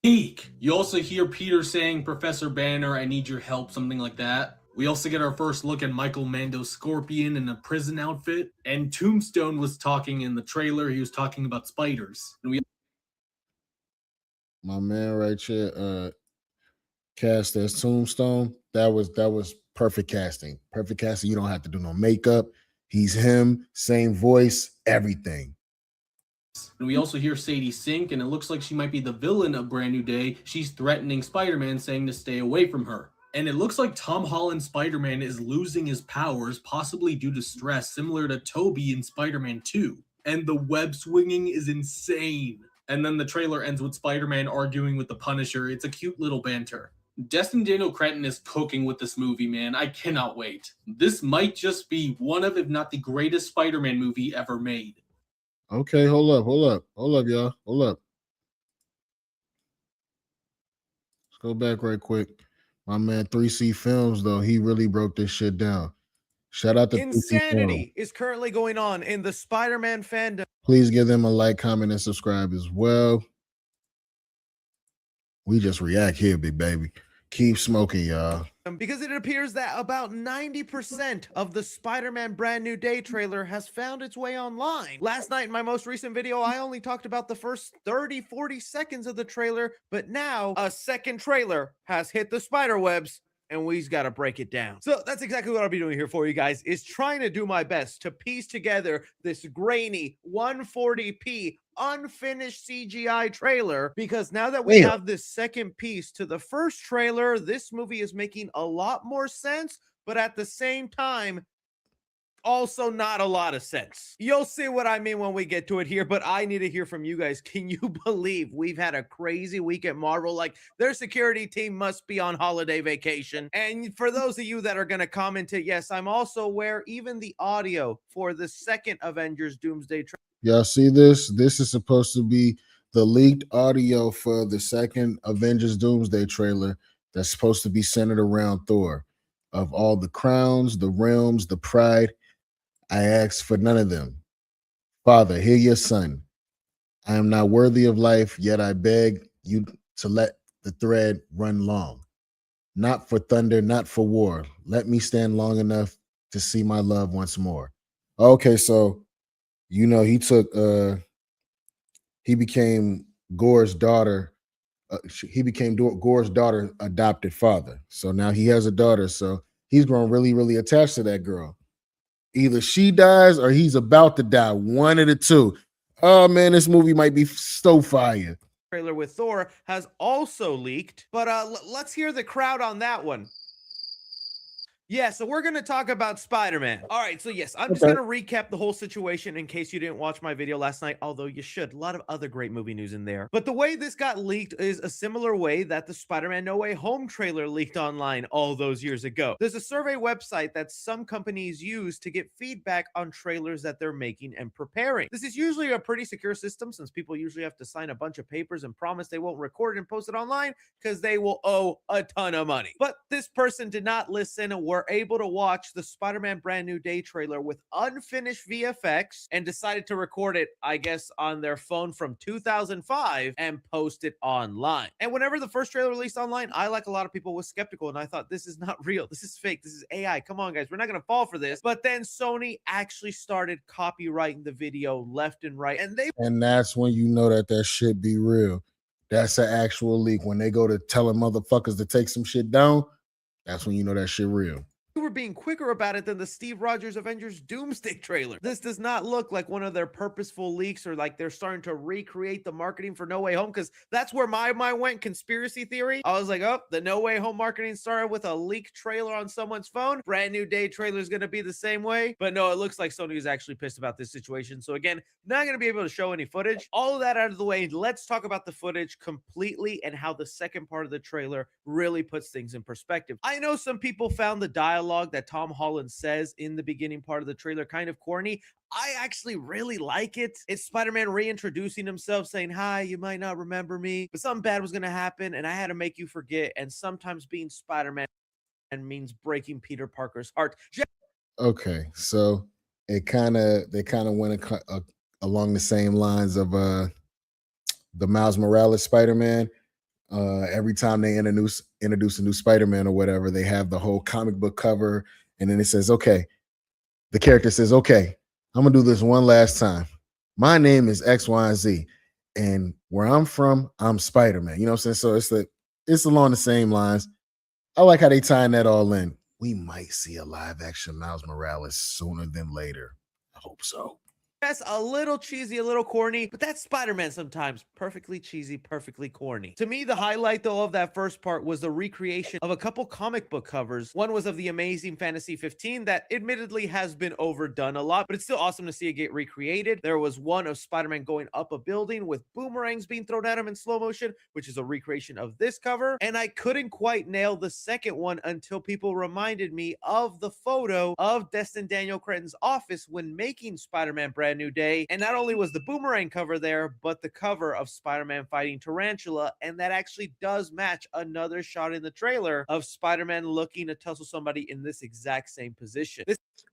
Peak. You also hear Peter saying, "Professor Banner, I need your help," something like that. We also get our first look at Michael Mando's Scorpion in a prison outfit. And Tombstone was talking in the trailer. He was talking about spiders. And My man right here, cast as Tombstone. That was perfect casting. Perfect casting. You don't have to do no makeup. He's him, same voice, everything. And we also hear Sadie Sink, and it looks like she might be the villain of Brand New Day. She's threatening Spider-Man, saying to stay away from her. And it looks like Tom Holland's Spider-Man is losing his powers, possibly due to stress, similar to Tobey in Spider-Man 2. And the web swinging is insane. And then the trailer ends with Spider-Man arguing with the Punisher. It's a cute little banter. Destin Daniel Cretton is cooking with this movie, man. I cannot wait. This might just be one of, if not the greatest Spider-Man movie ever made. Okay, hold up, y'all. Hold up. Let's go back right quick. My man 3C Films, though, he really broke this shit down. Shout out to Insanity is currently going on in the Spider-Man fandom. Please give them a like, comment, and subscribe as well. We just react here, big baby. Keep smoking, y'all. Because it appears that about 90% of the Spider-Man Brand New Day trailer has found its way online. Last night in my most recent video, I only talked about the first 30-40 seconds of the trailer, but now a second trailer has hit the spiderwebs, and we've got to break it down. So that's exactly what I'll be doing here for you guys, is trying to do my best to piece together this grainy 140p unfinished CGI trailer, because now that we have this second piece to the first trailer, this movie is making a lot more sense, but at the same time, also not a lot of sense. You'll see what I mean when we get to it here, but I need to hear from you guys. Can you believe we've had a crazy week at Marvel? Like, their security team must be on holiday vacation. And for those of you that are going to comment it, yes, I'm also aware even the audio for the second Avengers Doomsday trailer. Y'all see this? This is supposed to be the leaked audio for the second Avengers Doomsday trailer that's supposed to be centered around Thor. Of all the crowns, the realms, the pride, I ask for none of them. Father, hear your son. I am not worthy of life, yet I beg you to let the thread run long. Not for thunder, not for war. Let me stand long enough to see my love once more. Okay, so he became Gore's daughter. He became Gore's daughter adopted father. So now he has a daughter. So he's grown really, really attached to that girl. Either she dies or he's about to die. One of the two. Oh man, this movie might be so fire. Trailer with Thor has also leaked, but let's hear the crowd on that one. Yeah, so we're going to talk about Spider-Man. All right, so yes, I'm just going to recap the whole situation in case you didn't watch my video last night, although you should. A lot of other great movie news in there. But the way this got leaked is a similar way that the Spider-Man No Way Home trailer leaked online all those years ago. There's a survey website that some companies use to get feedback on trailers that they're making and preparing. This is usually a pretty secure system since people usually have to sign a bunch of papers and promise they won't record and post it online because they will owe a ton of money. But this person did not listen and were able to watch the Spider-Man Brand New Day trailer with unfinished VFX and decided to record it, I guess, on their phone from 2005 and post it online. And whenever the first trailer released online, I, like a lot of people, was skeptical and I thought, this is not real. This is fake. This is AI. Come on, guys. We're not going to fall for this. But then Sony actually started copyrighting the video left and right. And that's when you know that shit be real. That's an actual leak. When they go to telling motherfuckers to take some shit down, that's when you know that shit real. Were being quicker about it than the Steve Rogers Avengers Doomsday trailer. This does not look like one of their purposeful leaks or like they're starting to recreate the marketing for No Way Home, because that's where my mind went, conspiracy theory. I was like, oh, the No Way Home marketing started with a leaked trailer on someone's phone. Brand New Day trailer is going to be the same way. But no, it looks like Sony is actually pissed about this situation. So again, not going to be able to show any footage. All of that out of the way, let's talk about the footage completely and how the second part of the trailer really puts things in perspective. I know some people found the dialogue that Tom Holland says in the beginning part of the trailer kind of corny. I actually really like it. It's Spider-Man reintroducing himself, saying, hi, you might not remember me, but something bad was going to happen and I had to make you forget. And sometimes being Spider-Man means breaking Peter Parker's heart. Okay, so they kind of went along the same lines of the Miles Morales Spider-Man. Every time they introduce a new Spider-Man or whatever, they have the whole comic book cover, and then it says, okay, the character says, okay, I'm gonna do this one last time. My name is X, Y, and Z, and where I'm from, I'm Spider-Man. You know what I'm saying? So it's along the same lines. I like how they tying that all in. We might see a live action Miles Morales sooner than later. I hope so. That's a little cheesy, a little corny, but that's Spider-Man sometimes. Perfectly cheesy, perfectly corny. To me, the highlight, though, of that first part was the recreation of a couple comic book covers. One was of the Amazing Fantasy 15 that admittedly has been overdone a lot, but it's still awesome to see it get recreated. There was one of Spider-Man going up a building with boomerangs being thrown at him in slow motion, which is a recreation of this cover. And I couldn't quite nail the second one until people reminded me of the photo of Destin Daniel Cretton's office when making Spider-Man Brand New Day. And not only was the boomerang cover there, but the cover of Spider-Man fighting Tarantula. And that actually does match another shot in the trailer of Spider-Man looking to tussle somebody in this exact same position.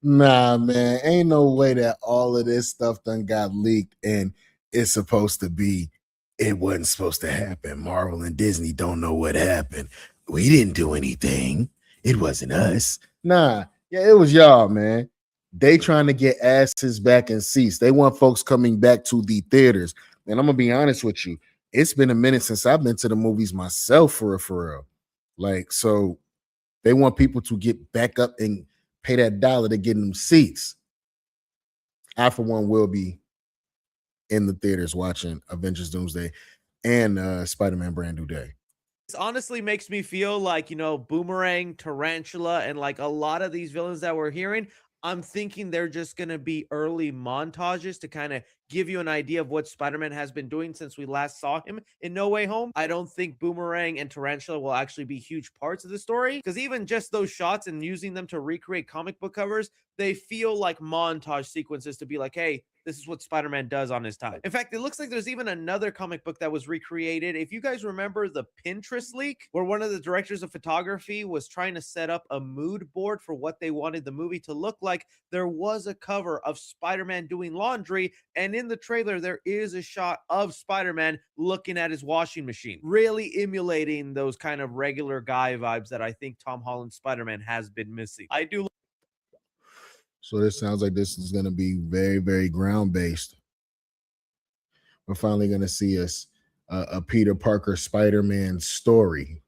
Nah, man, ain't no way that all of this stuff done got leaked and it's supposed to be, it wasn't supposed to happen. Marvel and Disney don't know what happened. We didn't do anything. It wasn't us. Nah, yeah, it was y'all, man. They trying to get asses back in seats. They want folks coming back to the theaters. And I'm gonna be honest with you, it's been a minute since I've been to the movies myself for real. Like, so they want people to get back up and pay that dollar to get in them seats. I, for one, will be in the theaters watching Avengers Doomsday and Spider-Man Brand New Day. This honestly makes me feel like, you know, Boomerang, Tarantula, and like a lot of these villains that we're hearing, I'm thinking they're just going to be early montages to kind of give you an idea of what Spider-Man has been doing since we last saw him in No Way Home. I don't think Boomerang and Tarantula will actually be huge parts of the story, because even just those shots and using them to recreate comic book covers, they feel like montage sequences to be like, hey, this is what Spider-Man does on his time. In fact, it looks like there's even another comic book that was recreated. If you guys remember the Pinterest leak, where one of the directors of photography was trying to set up a mood board for what they wanted the movie to look like, there was a cover of Spider-Man doing laundry, and in the trailer, there is a shot of Spider-Man looking at his washing machine, really emulating those kind of regular guy vibes that I think Tom Holland's Spider-Man has been missing. I do. So this sounds like this is going to be very, very ground based. We're finally going to see a Peter Parker Spider-Man story.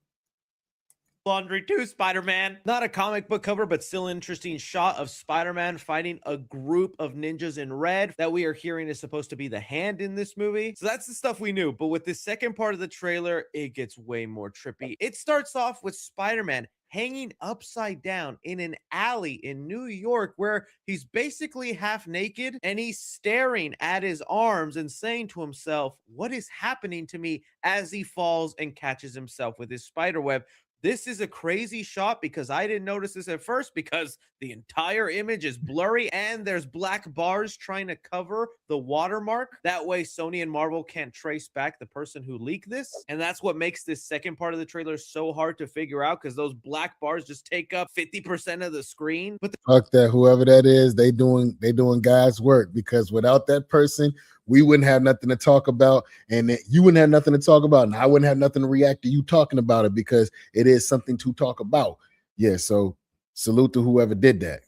Laundry 2 Spider-Man. Not a comic book cover, but still an interesting shot of Spider-Man fighting a group of ninjas in red that we are hearing is supposed to be the Hand in this movie. So that's the stuff we knew. But with the second part of the trailer, it gets way more trippy. It starts off with Spider-Man hanging upside down in an alley in New York, where he's basically half naked and he's staring at his arms and saying to himself, what is happening to me, as he falls and catches himself with his spider web. This is a crazy shot because I didn't notice this at first, because the entire image is blurry and there's black bars trying to cover the watermark. That way Sony and Marvel can't trace back the person who leaked this. And that's what makes this second part of the trailer so hard to figure out, because those black bars just take up 50% of the screen. But Fuck that, whoever that is, they doing God's work, because without that person, we wouldn't have nothing to talk about, and you wouldn't have nothing to talk about, and I wouldn't have nothing to react to you talking about it, because it is something to talk about. Yeah, so salute to whoever did that.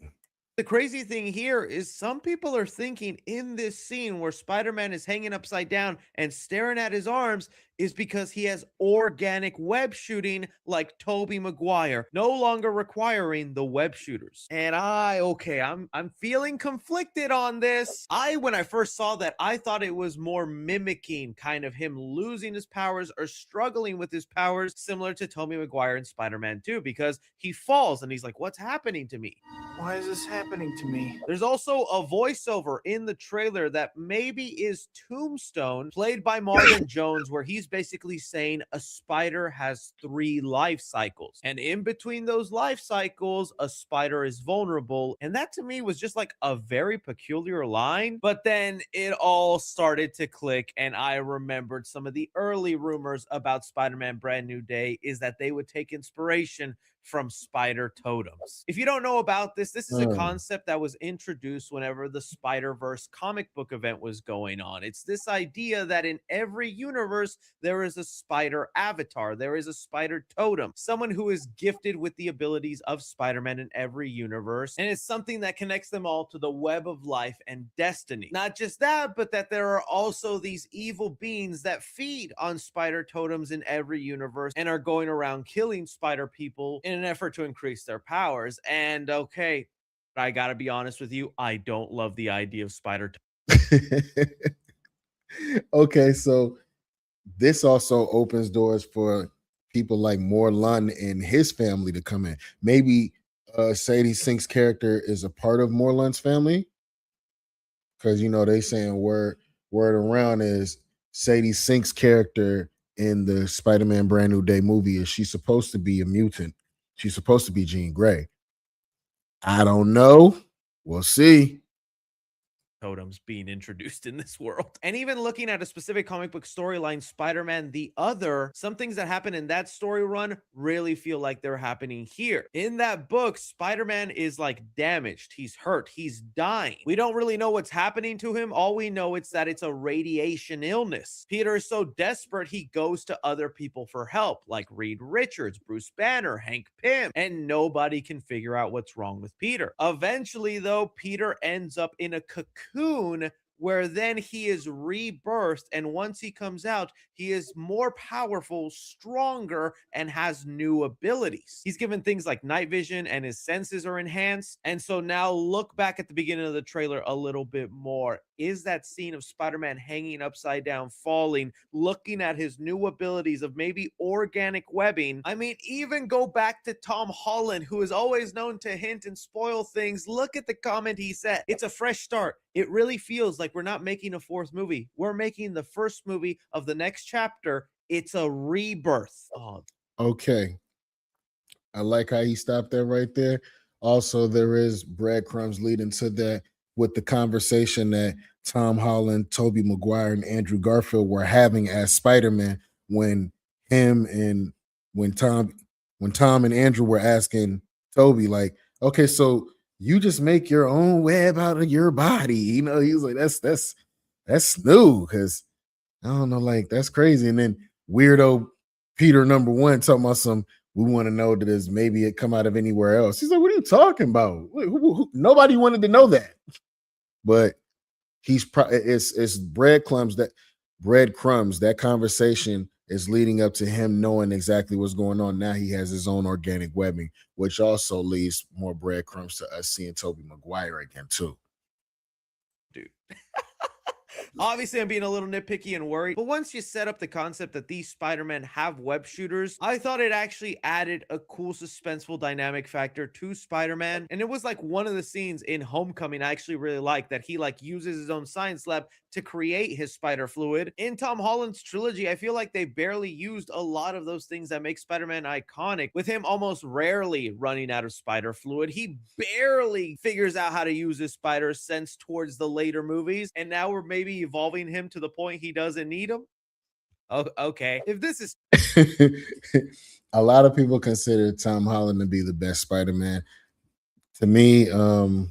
the crazy thing here is some people are thinking in this scene where Spider-Man is hanging upside down and staring at his arms is because he has organic web shooting like Tobey Maguire, no longer requiring the web shooters. And I'm feeling conflicted on this. When I first saw that, I thought it was more mimicking kind of him losing his powers or struggling with his powers, similar to Tobey Maguire in Spider-Man 2, because he falls and he's like, what's happening to me? Why is this happening to me? There's also a voiceover in the trailer that maybe is Tombstone, played by Marvin Jones, where he's basically saying a spider has 3 life cycles. And in between those life cycles, a spider is vulnerable. And that to me was just like a very peculiar line. But then it all started to click, and I remembered some of the early rumors about Spider-Man Brand New Day is that they would take inspiration from spider totems. If you don't know about this, this is a concept that was introduced whenever the Spider-Verse comic book event was going on. It's this idea that in every universe, there is a spider avatar. There is a spider totem, someone who is gifted with the abilities of Spider-Man in every universe. And it's something that connects them all to the web of life and destiny. Not just that, but that there are also these evil beings that feed on spider totems in every universe and are going around killing spider people in an effort to increase their powers. And okay, I gotta be honest with you, I don't love the idea of spider Okay, so this also opens doors for people like Morlun and his family to come in. Maybe Sadie Sink's character is a part of Morlun's family, because you know they saying word around is Sadie Sink's character in the Spider-Man Brand New Day movie is she's supposed to be a mutant. She's supposed to be Jean Grey. I don't know. We'll see. Totems being introduced in this world. And even looking at a specific comic book storyline, Spider-Man the Other, some things that happen in that story run really feel like they're happening here. In that book, Spider-Man is like damaged. He's hurt. He's dying. We don't really know what's happening to him. All we know is that it's a radiation illness. Peter is so desperate, he goes to other people for help, like Reed Richards, Bruce Banner, Hank Pym, and nobody can figure out what's wrong with Peter. Eventually, though, Peter ends up in a cocoon where then he is rebirthed, and once he comes out, he is more powerful, stronger, and has new abilities. He's given things like night vision, and his senses are enhanced. And so now look back at the beginning of the trailer a little bit more. is that scene of Spider-Man hanging upside down, falling, looking at his new abilities of maybe organic webbing. I mean, even go back to Tom Holland, who is always known to hint and spoil things. Look at the comment he said. It's a fresh start. It really feels like we're not making a fourth movie. We're making the first movie of the next chapter. It's a rebirth. Oh. Okay. I like how he stopped there right there. Also, there is breadcrumbs leading to that with the conversation that Tom Holland, Tobey Maguire, and Andrew Garfield were having as Spider-Man when Tom and Andrew were asking Tobey, like, okay, so you just make your own web out of your body. You know, he was like, that's new, because I don't know, like, that's crazy. And then weirdo Peter number one talking about we want to know that is maybe it come out of anywhere else. He's like, what are you talking about? Nobody wanted to know that. But it's breadcrumbs. That conversation is leading up to him knowing exactly what's going on. Now he has his own organic webbing, which also leads more breadcrumbs to us seeing Tobey Maguire again too. Dude. Obviously, I'm being a little nitpicky and worried, but once you set up the concept that these Spider-Men have web shooters, I thought it actually added a cool, suspenseful dynamic factor to Spider-Man. And it was like one of the scenes in Homecoming I actually really like, that he like uses his own science lab to create his spider fluid. In Tom Holland's trilogy, I feel like they barely used a lot of those things that make Spider-Man iconic, with him almost rarely running out of spider fluid. He barely figures out how to use his spider sense towards the later movies, and now we're maybe evolving him to the point he doesn't need them. Oh, okay. If this is a lot of people consider Tom Holland to be the best Spider-Man. To me, oh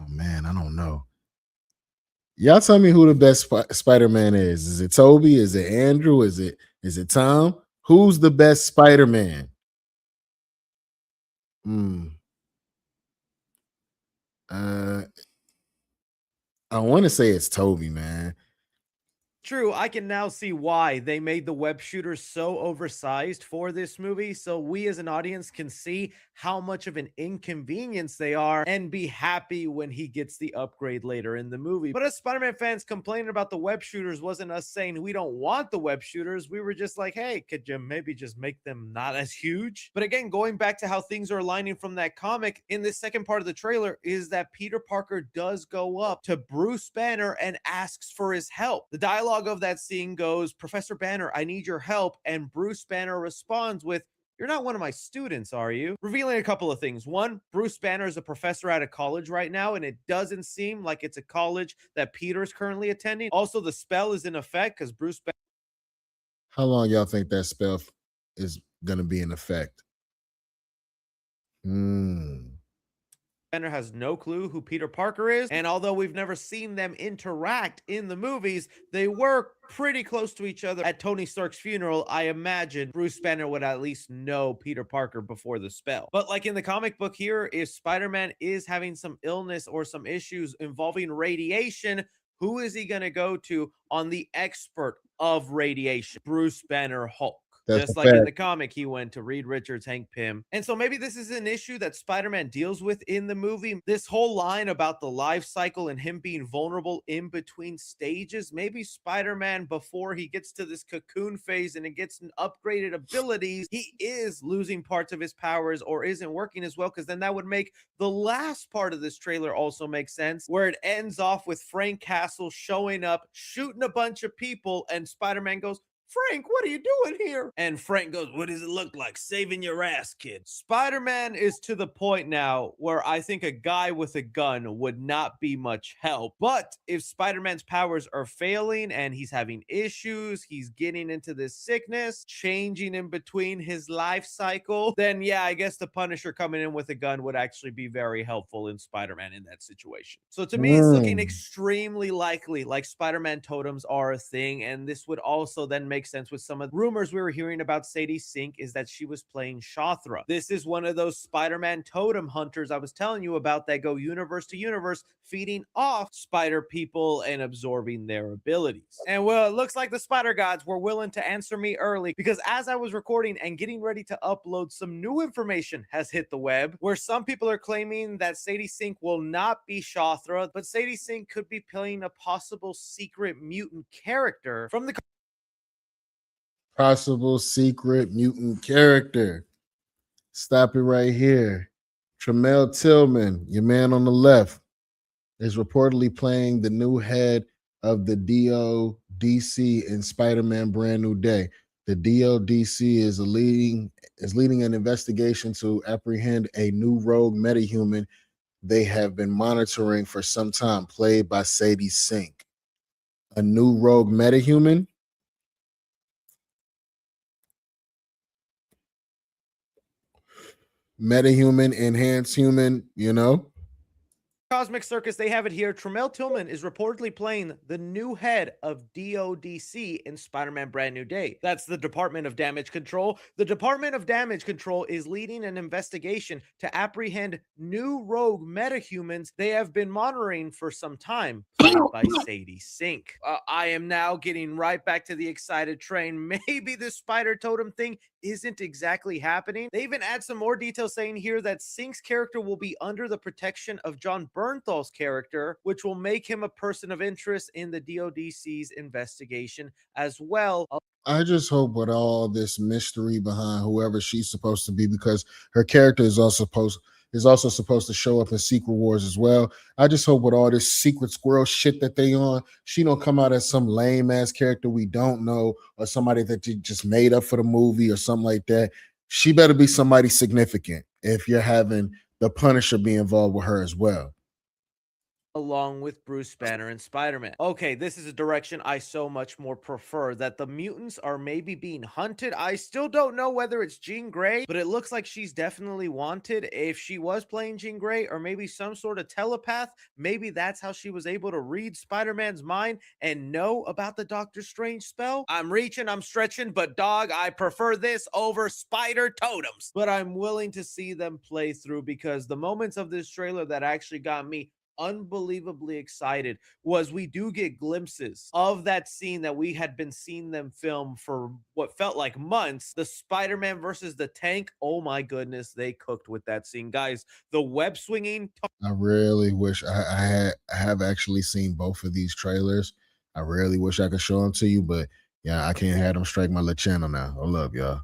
man, I don't know. Y'all tell me who the best Spider-Man is. Is it Tobey? Is it Andrew? Is it Tom? Who's the best Spider-Man? I want to say it's Tobey, man. True, I can now see why they made the web shooters so oversized for this movie, so we as an audience can see how much of an inconvenience they are and be happy when he gets the upgrade later in the movie. But as Spider-Man fans, complaining about the web shooters wasn't us saying we don't want the web shooters. We were just like, hey, could you maybe just make them not as huge? But again, going back to how things are aligning from that comic, in this second part of the trailer is that Peter Parker does go up to Bruce Banner and asks for his help. The dialogue of that scene goes, Professor Banner, I need your help. And Bruce Banner responds with, you're not one of my students, are you? Revealing a couple of things. One, Bruce Banner is a professor at a college right now, and it doesn't seem like it's a college that Peter is currently attending. Also, the spell is in effect because Bruce Banner. How long y'all think that spell is going to be in effect? Banner has no clue who Peter Parker is, and although we've never seen them interact in the movies, they were pretty close to each other at Tony Stark's funeral. I imagine Bruce Banner would at least know Peter Parker before the spell. But like in the comic book here, if Spider-Man is having some illness or some issues involving radiation, who is he going to go to on the expert of radiation? Bruce Banner Hulk. Just like in the comic, he went to Reed Richards, Hank Pym. And so maybe this is an issue that Spider-Man deals with in the movie. This whole line about the life cycle and him being vulnerable in between stages. Maybe Spider-Man, before he gets to this cocoon phase and it gets upgraded abilities, he is losing parts of his powers or isn't working as well, because then that would make the last part of this trailer also make sense, where it ends off with Frank Castle showing up, shooting a bunch of people, and Spider-Man goes, Frank, what are you doing here? And Frank goes, what does it look like? Saving your ass, kid. Spider-Man is to the point now where I think a guy with a gun would not be much help. But if Spider-Man's powers are failing and he's having issues, he's getting into this sickness, changing in between his life cycle, then yeah, I guess the Punisher coming in with a gun would actually be very helpful in Spider-Man in that situation. So to me, it's looking extremely likely like Spider-Man totems are a thing, and this would also then make make sense with some of the rumors we were hearing about Sadie Sink is that she was playing Shothra. This is one of those Spider-Man totem hunters I was telling you about that go universe to universe, feeding off spider people and absorbing their abilities. And well, it looks like the spider gods were willing to answer me early, because as I was recording and getting ready to upload, some new information has hit the web where some people are claiming that Sadie Sink will not be Shothra, but Sadie Sink could be playing a possible secret mutant character from the Possible secret mutant character. Stop it right here. Tramel Tillman, your man on the left, is reportedly playing the new head of the DODC in Spider-Man Brand New Day. The DODC is leading an investigation to apprehend a new rogue metahuman they have been monitoring for some time, played by Sadie Sink. A new rogue metahuman? Metahuman, enhanced human, you know? Cosmic Circus, they have it here. Tramel Tillman is reportedly playing the new head of DODC in Spider-Man Brand New Day. That's the Department of Damage Control. The Department of Damage Control is leading an investigation to apprehend new rogue metahumans they have been monitoring for some time, played by Sadie Sink. I am now getting right back to the excited train. Maybe this spider totem thing isn't exactly happening. They even add some more details saying here that Sink's character will be under the protection of John Bernthal's character, which will make him a person of interest in the DODC's investigation as well. I just hope with all this mystery behind whoever she's supposed to be, because her character is also supposed to show up in Secret Wars as well. I just hope with all this secret squirrel shit that they on, she don't come out as some lame ass character we don't know, or somebody that you just made up for the movie or something like that. She better be somebody significant if you're having the Punisher be involved with her as well. Along with Bruce Banner and Spider-Man. Okay, this is a direction I so much more prefer, that the mutants are maybe being hunted. I still don't know whether it's Jean Grey, but it looks like she's definitely wanted. If she was playing Jean Grey, or maybe some sort of telepath, maybe that's how she was able to read Spider-Man's mind and know about the Doctor Strange spell. I'm reaching, I'm stretching, but dog, I prefer this over spider totems. But I'm willing to see them play through, because the moments of this trailer that actually got me unbelievably excited was we do get glimpses of that scene that we had been seeing them film for what felt like months, the Spider-Man versus the tank. Oh my goodness, they cooked with that scene, guys. The web swinging. I really wish I have actually seen both of these trailers. I really wish I could show them to you, but yeah, I can't have them strike my little channel now. Hold up, y'all.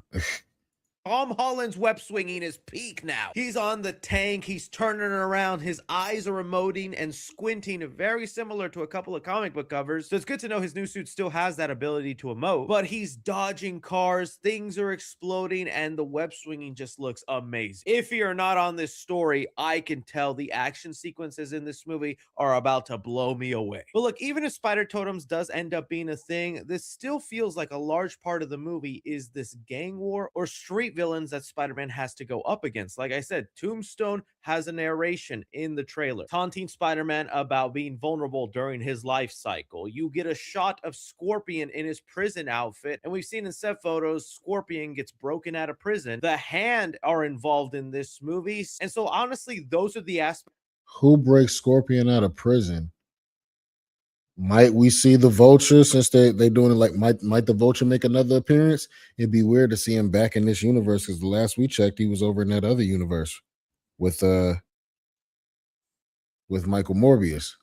Tom Holland's web swinging is peak now. He's on the tank. He's turning around. His eyes are emoting and squinting, very similar to a couple of comic book covers. So it's good to know his new suit still has that ability to emote, but he's dodging cars. Things are exploding and the web swinging just looks amazing. If you're not on this story, I can tell the action sequences in this movie are about to blow me away. But look, even if spider totems does end up being a thing, this still feels like a large part of the movie is this gang war or street villains that Spider-Man has to go up against. Like I said, Tombstone has a narration in the trailer taunting Spider-Man about being vulnerable during his life cycle. You get a shot of Scorpion in his prison outfit, and we've seen in set photos Scorpion gets broken out of prison. The Hand are involved in this movie, and so honestly, those are the aspects. Who breaks Scorpion out of prison? Might we see the Vulture, since they doing it like might the Vulture make another appearance? It'd be weird to see him back in this universe, because the last we checked, he was over in that other universe with Michael Morbius.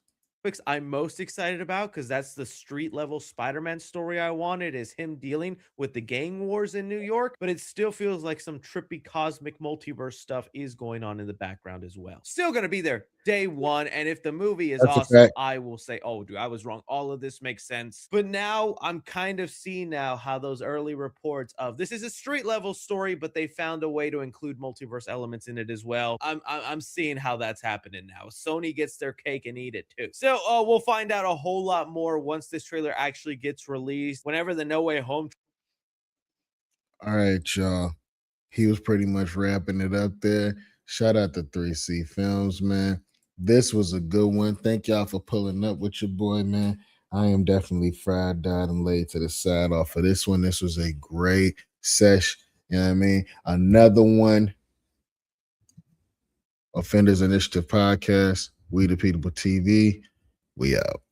I'm most excited about, because that's the street level Spider-Man story I wanted, is him dealing with the gang wars in New York, but it still feels like some trippy cosmic multiverse stuff is going on in the background as well. Still gonna be there day one, and if the movie is awesome, I will say, oh dude, I was wrong, all of this makes sense. But now I'm kind of seeing now how those early reports of this is a street level story, but they found a way to include multiverse elements in it as well. I'm seeing how that's happening now. Sony gets their cake and eat it too. So we'll find out a whole lot more once this trailer actually gets released, whenever the No Way Home. All right, y'all. He was pretty much wrapping it up there. Shout out to 3C Films, man. This was a good one. Thank y'all for pulling up with your boy, man. I am definitely fried, died, and laid to the side off of this one. This was a great sesh. You know what I mean? Another one. Offenders Initiative Podcast. We the People TV. We out.